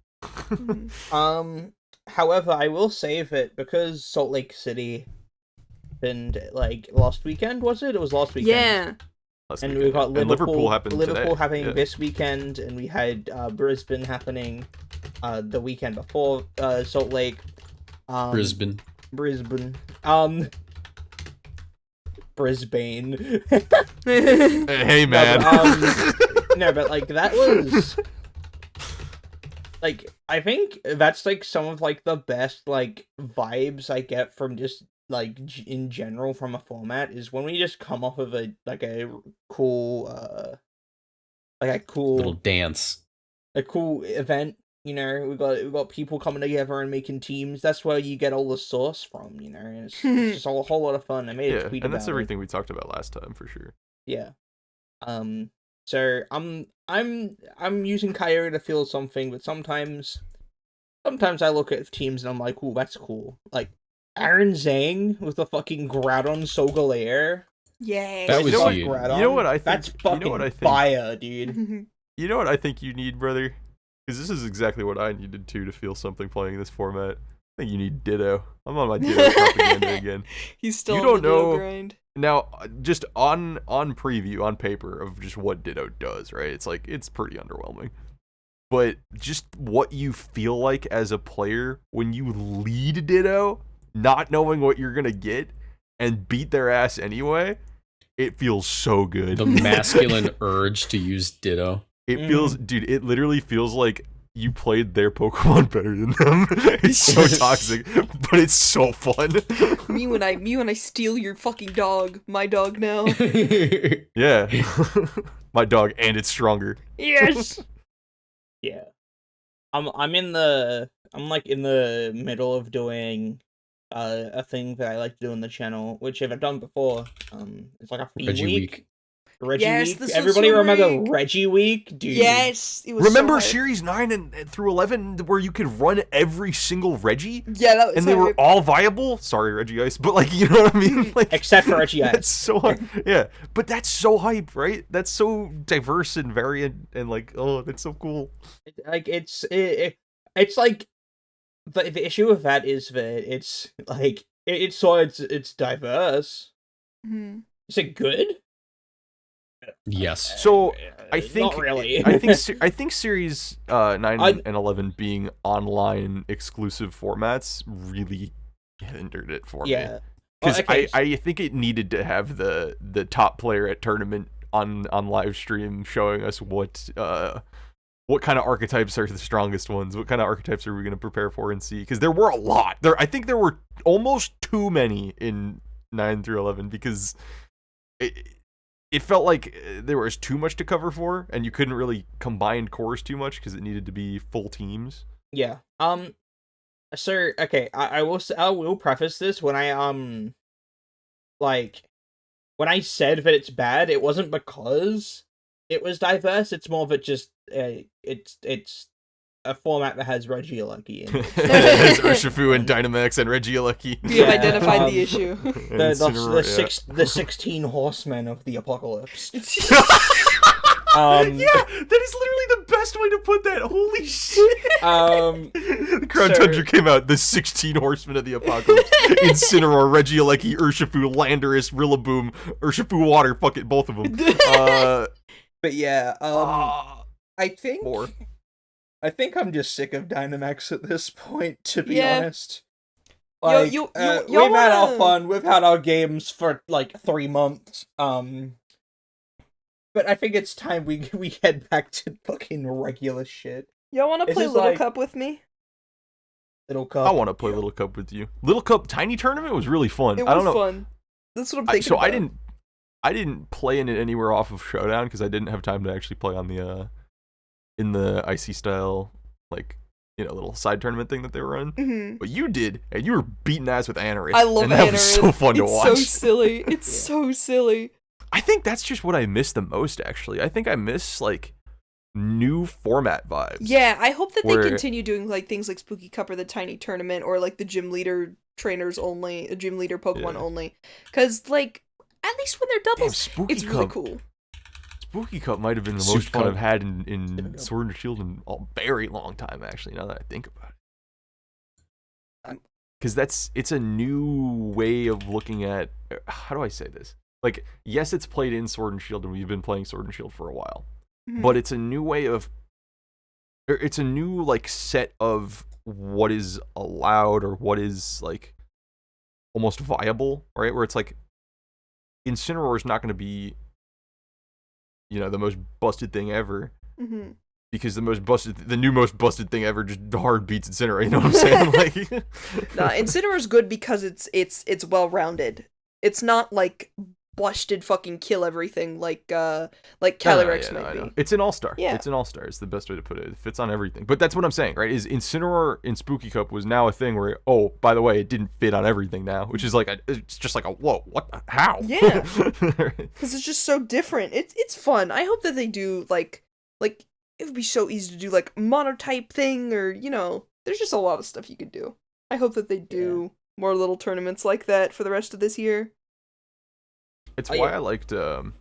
However, I will say that because Salt Lake City happened like last weekend, was it? It was last weekend. Yeah. And we got Liverpool happening this weekend, and we had Brisbane happening the weekend before Salt Lake. Brisbane. Brisbane. Hey man. No, but like that was like I think that's like some of like the best like vibes I get from just like in general from a format is when we just come off of a cool little dance, a cool event. You know, we got people coming together and making teams. That's where you get all the sauce from. You know, and it's just a whole lot of fun. I made a tweet and about that's everything we talked about last time for sure. Yeah. So I'm using Kyogre to feel something, but sometimes I look at teams and I'm like, ooh, that's cool. Like Aaron Zhang with the fucking Groudon Solgaleo. Yeah. That was huge. You know what I think? That's fucking fire, dude. You know what I think you need, brother? Because this is exactly what I needed to feel something playing this format. I think you need Ditto. I'm on my Ditto propaganda again. He's still on the Ditto grind. Now, just on preview, on paper, of just what Ditto does, right? It's like, it's pretty underwhelming. But just what you feel like as a player when you lead Ditto, not knowing what you're going to get, and beat their ass anyway, it feels so good. The masculine urge to use Ditto. It feels, dude, it literally feels like you played their Pokemon better than them. It's so toxic, but it's so fun. me when I steal your fucking dog, my dog now. Yeah. My dog, and it's stronger. Yes. Yeah. I'm in the middle of doing a thing that I like to do on the channel, which I've done before. It's like a theme week. Reggie Week. Everybody remember Reggie Week? Dude. Yes. It was remember Series 9 and through 11 where you could run every single Reggie? Yeah, that was and they were all viable? Sorry, Reggie Ice, but like, you know what I mean? Like, except for Reggie Ice. That's so hype. Yeah, but that's so hype, right? That's so diverse and variant and like, oh, that's so cool. Like, it's like, the issue with that is that it's like, it's diverse. Mm-hmm. Is it good? Yes. So I think not really. I think Series 9 and 11 being online exclusive formats really hindered it for me. Because I think it needed to have the top player at tournament on live stream showing us what kind of archetypes are the strongest ones. What kind of archetypes are we going to prepare for and see? Because there were a lot. I think there were almost too many in 9 through 11 because it felt like there was too much to cover for, and you couldn't really combine cores too much because it needed to be full teams. Yeah. Sir, okay, I will preface this when when I said that it's bad, it wasn't because it was diverse. It's more of it just it's a format that has Regieleki in it. It has Urshifu and Dynamax and Regieleki. We have identified the issue. The 16 horsemen of the apocalypse. Yeah, that is literally the best way to put that. Holy shit. The Crown Tundra came out, the 16 horsemen of the apocalypse. Incineroar, Regieleki, Urshifu, Landorus, Rillaboom, Urshifu Water, fuck it, both of them. But yeah, I think I'm just sick of Dynamax at this point, to be honest. Like, we've had our fun, we've had our games for like 3 months, but I think it's time we head back to fucking regular shit. Y'all want to play Little Cup with me? Little Cup. I want to play Little Cup with you. Little Cup Tiny Tournament was really fun. It I don't know. fun. That's what I'm thinking about. I didn't play in it anywhere off of Showdown because I didn't have time to actually play on the in the IC style, like, you know, little side tournament thing that they were running. Mm-hmm. But you did, and you were beating ass with Anorith. I love and that Anorith. was so fun to watch. It's so silly. It's so silly. I think that's just what I miss the most, actually. I think I miss, like, new format vibes. Yeah, I hope that they continue doing, like, things like Spooky Cup or the Tiny Tournament or, like, the Gym Leader trainers only, Gym Leader Pokemon only. Because, like, at least when they're doubles, it's really cool. Spooky Cup might have been the most fun I've had in Sword and Shield in a very long time, actually, now that I think about it. Because it's a new way of looking at, how do I say this? Like, yes, it's played in Sword and Shield, and we've been playing Sword and Shield for a while. Mm-hmm. But it's a new way of, it's a new, like, set of what is allowed or what is, like, almost viable, right? Where it's like, Incineroar is not going to be, you know, the most busted thing ever. Mm-hmm. Because the new most busted thing ever just hard beats Incineroar, you know what I'm saying? Like, nah, Incineroar's good because it's well-rounded. It's not, like, busted fucking kill everything like Calyrex might be. It's an all-star. Yeah. It's an all-star. It's the best way to put it. It fits on everything. But that's what I'm saying, right? Is Incineroar in Spooky Cup was now a thing where, oh, by the way, it didn't fit on everything now, which is like it's just like a whoa, what? How? Yeah. Because it's just so different. It's fun. I hope that they do like it would be so easy to do like monotype thing or, you know, there's just a lot of stuff you could do. I hope that they do more little tournaments like that for the rest of this year. It's why I liked, you know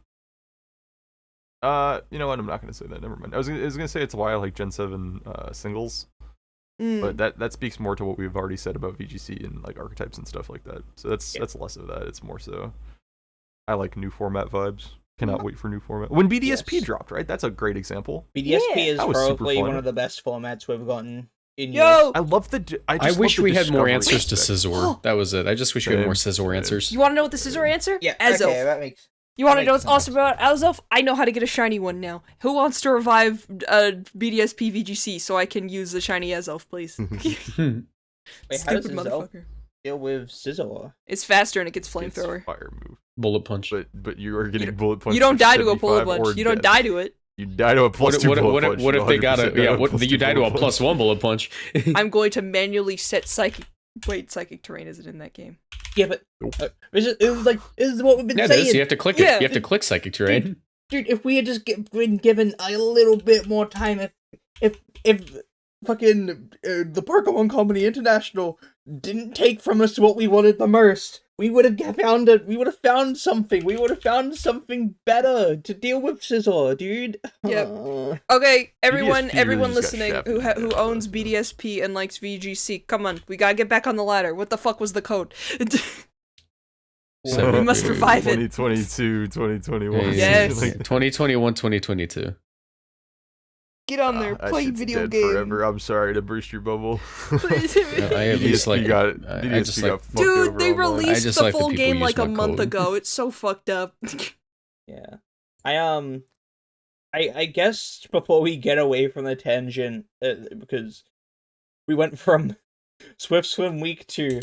what, I'm not going to say that, never mind. I was going to say it's why I like Gen 7 singles, but that speaks more to what we've already said about VGC and, like, Archetypes and stuff like that. So that's less of that, it's more so, I like new format vibes. Cannot wait for new format. When BDSP dropped, right? That's a great example. BDSP is probably one of the best formats we've gotten. Yo, I love the. I wish we had more answers to Scizor. That was it. I just wish we had more Scizor answers. You want to know what the Scizor answer? Yeah, Azelf. Okay, that makes. You want to know what's awesome about Azelf? I know how to get a shiny one now. Who wants to revive BDSP VGC so I can use the shiny Azelf, please? Wait, Stupid motherfucker. Deal with Scizor. It's faster and it gets flamethrower. Fire move. Bullet punch. But you are getting bullet punch. You don't die to a bullet punch. You don't die to it. You die to a +2 bullet punch. What if they got a you die to a +1 bullet punch? I'm going to manually set psychic. Wait, psychic terrain isn't in that game. Yeah, but it was like this is what we've been saying. You have to click it. You have to click psychic terrain. Dude, if we had just been given a little bit more time, if fucking the Pokemon Company International didn't take from us what we wanted the most, we would have found something. We would have found something better to deal with Scizor, dude. Yep. Okay, everyone really listening who owns BDSP and likes VGC, come on, we gotta get back on the ladder. What the fuck was the code? We must revive it. 2022, 2021. Yes. 2021, 2022. Get on there, play video games. Forever. I'm sorry to burst your bubble. I at least like got it. Dude, they released the full game like a month ago. It's so fucked up. Yeah, I guess before we get away from the tangent, because we went from Swift Swim Week to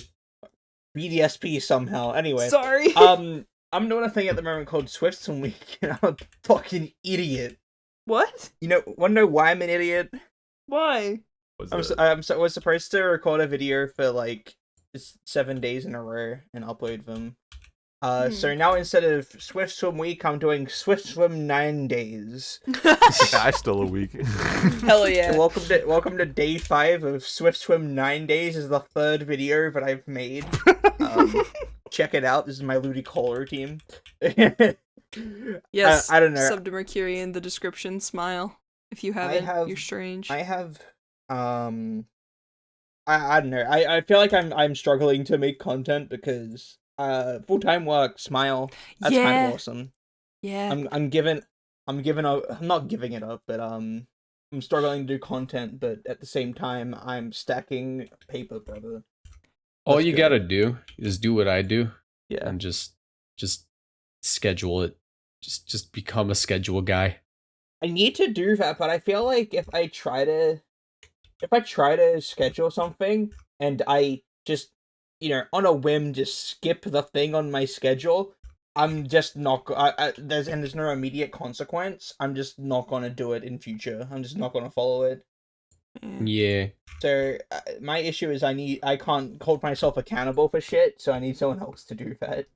BDSP somehow. Anyway, sorry. I'm doing a thing at the moment called Swift Swim Week, and I'm a fucking idiot. What? You know, want to know why I'm an idiot? Why? I was supposed to record a video for like 7 days in a row and upload them. So now instead of Swift Swim Week, I'm doing Swift Swim 9 days. I still a week. Hell yeah! So welcome to day 5 of Swift Swim 9 days. Is the 3rd video that I've made. Check it out. This is my Ludicolo team. Yes, I don't know. Sub to Murkiri in the description. Smile if you haven't. You're strange. I have. I don't know. I feel like I'm struggling to make content because full-time work. Smile. That's kind of awesome. Yeah. I'm not giving it up, but I'm struggling to do content, but at the same time I'm stacking paper, brother. All you gotta do is do what I do. Yeah. And just schedule it. Just become a schedule guy. I need to do that, but I feel like if I try to if I try to schedule something and I just, on a whim, just skip the thing on my schedule, I'm just not. There's no immediate consequence. I'm just not gonna do it in future. I'm just not gonna follow it. Yeah. So my issue is I can't hold myself accountable for shit. So I need someone else to do that.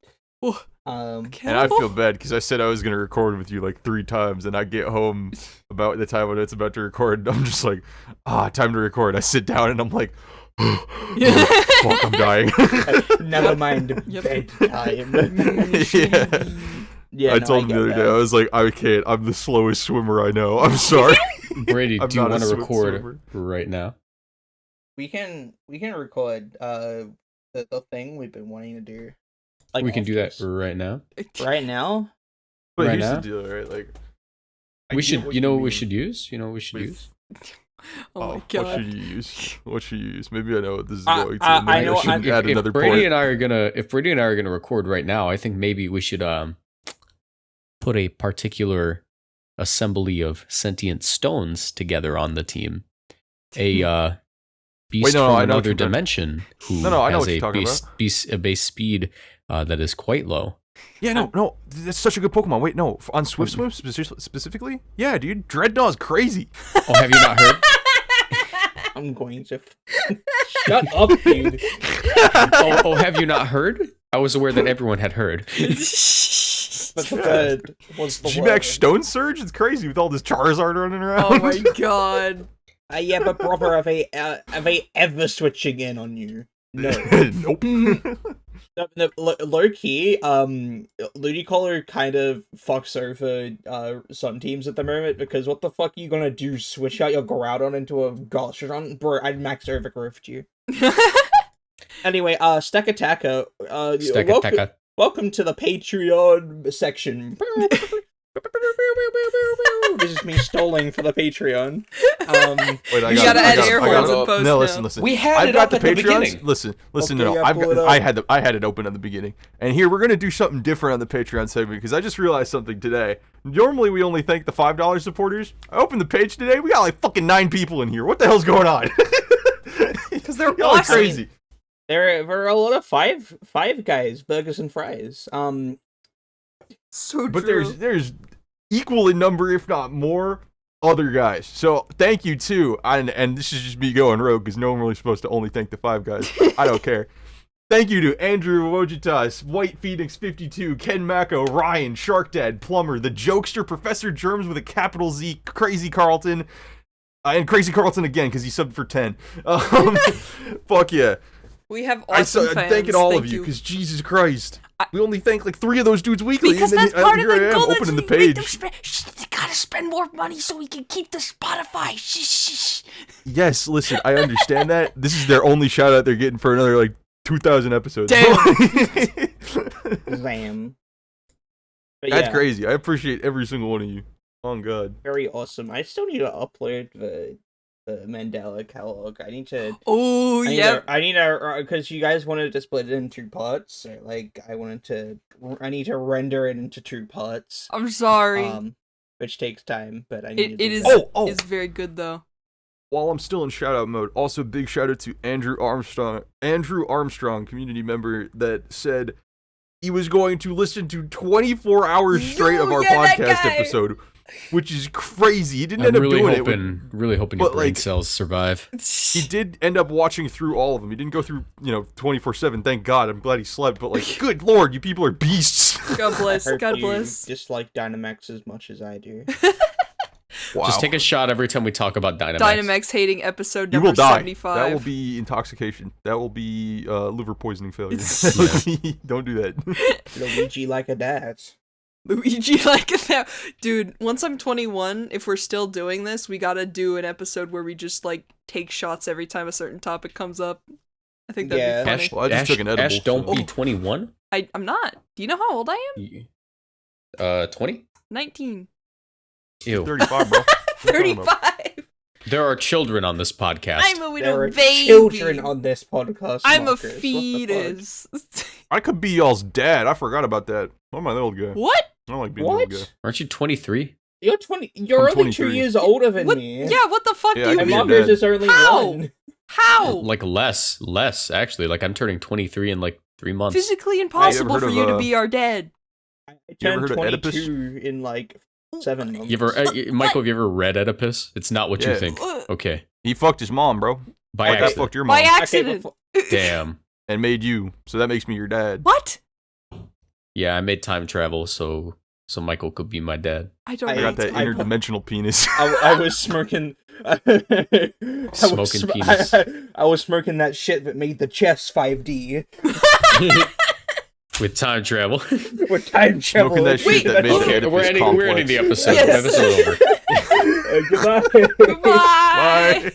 And I feel bad because I said I was gonna record with you like 3 times, and I get home about the time when it's about to record. And I'm just like, time to record. I sit down and I'm like, fuck, I'm dying. Never mind bedtime. Yeah. I told him the other day, I was like, I can't. I'm the slowest swimmer I know. I'm sorry. Brady, do you want to record right now? We can record the thing we've been wanting to do. Like we can do that right now. Right now? But here's the deal, right? Like, we should. You know what we should use? You know what we should use? Oh my god! What should you use? What should you use? Maybe I know what this is going to. I know. If Brady point. and I are gonna record right now, I think maybe we should put a particular assembly of sentient stones together on the team. A beast from another dimension who has a base speed that is quite low. Yeah, no, that's such a good Pokemon. Wait, no, on Swift Swim specifically? Yeah, dude, Dreadnaught's crazy. Oh, have you not heard? I'm going to shut up, dude. Oh, have you not heard? I was aware that everyone had heard. G-Max Stone Surge? It's crazy with all this Charizard running around. Oh my god. Yeah, but brother, are they ever switching in on you? No. Nope. No, low key, Ludicolo kind of fucks over some teams at the moment because what the fuck are you gonna do? Switch out your Groudon into a Gastrodon? Bro, I'd max overgrowth you. Anyway, Stack Attacker, welcome to the Patreon section. This is me stalling for the Patreon. Wait, you gotta add air horns in post. No, listen. We had it up at the beginning. Listen. Okay, no, I had it open at the beginning, and here we're gonna do something different on the Patreon segment because I just realized something today. Normally we only thank the $5 supporters. I opened the page today. We got like fucking 9 people in here. What the hell's going on? Because they're awesome. Crazy. There are a lot of five guys, burgers and fries. So but true. there's equal in number, if not more, other guys. So thank you too. And this is just me going rogue because no one really supposed to only thank the 5 guys. I don't care. Thank you to Andrew Wojitas, White Phoenix 52, Ken Mako, Ryan, Shark Dad, Plumber, the Jokester, Professor Germs with a capital Z, Crazy Carlton, and Crazy Carlton again because he subbed for 10. Fuck yeah. We have awesome fans. I'm thanking all of you because Jesus Christ. We only thank like 3 of those dudes weekly. Because that's part of the goal. Opening the page. You gotta spend more money so we can keep the Spotify. Shh. Yes, listen, I understand that. This is their only shout out they're getting for another like 2,000 episodes. Damn. That's crazy. I appreciate every single one of you. Oh God. Very awesome. I still need to upload the Mandela catalog. I need to. Oh yeah. I need to because you guys wanted to split it in 2 parts. So, like I need to render it into 2 parts. I'm sorry. Which takes time, but I need. It's very good though. While I'm still in shout out mode, also big shout out to Andrew Armstrong, community member that said he was going to listen to 24 hours straight of our podcast episode. Which is crazy. He didn't end up doing it. Really hoping your brain cells survive. He did end up watching through all of them. He didn't go through, 24/7. Thank God. I'm glad he slept. But good Lord, you people are beasts. God bless. God you bless. Dislike Dynamax as much as I do. Wow. Just take a shot every time we talk about Dynamax. Dynamax hating episode number you will die. 75. That will be intoxication. That will be liver poisoning failure. Don't do that. Luigi like a dad. Luigi like that. Dude, once I'm 21, if we're still doing this, we gotta do an episode where we just take shots every time a certain topic comes up. I think that'd be funny. Well, I just took an edible. Ash, don't be 21? I'm not. Do you know how old I am? 20? 19. Ew. 35, bro. 35. There are children on this podcast. I'm a little there are baby. Children on this podcast. I'm a fetus. I could be y'all's dad. I forgot about that. I'm my little guy. What? I don't like being a little guy. Aren't you 23? You're 20. You're only 2 years older than me. Yeah, what the fuck do you mean? mean? My mom is only 1. How? Like less actually. Like I'm turning 23 in like 3 months. Physically impossible for you to be our dad. I turned 22 in like 7 months. You ever, Michael? Have you ever read Oedipus? It's not what you think. Okay. He fucked his mom, bro. By accident. Fucked your mom. By accident. Damn. And made you. So that makes me your dad. What? Yeah, I made time travel so Michael could be my dad. I got that interdimensional penis. I was smirking. Smoking penis. I was smirking that shit that made the chess 5D. With time travel. With time travel. Smoking that shit that made the Oedipus we're ending the episode. Yes. Episode over. Goodbye. Goodbye. Bye.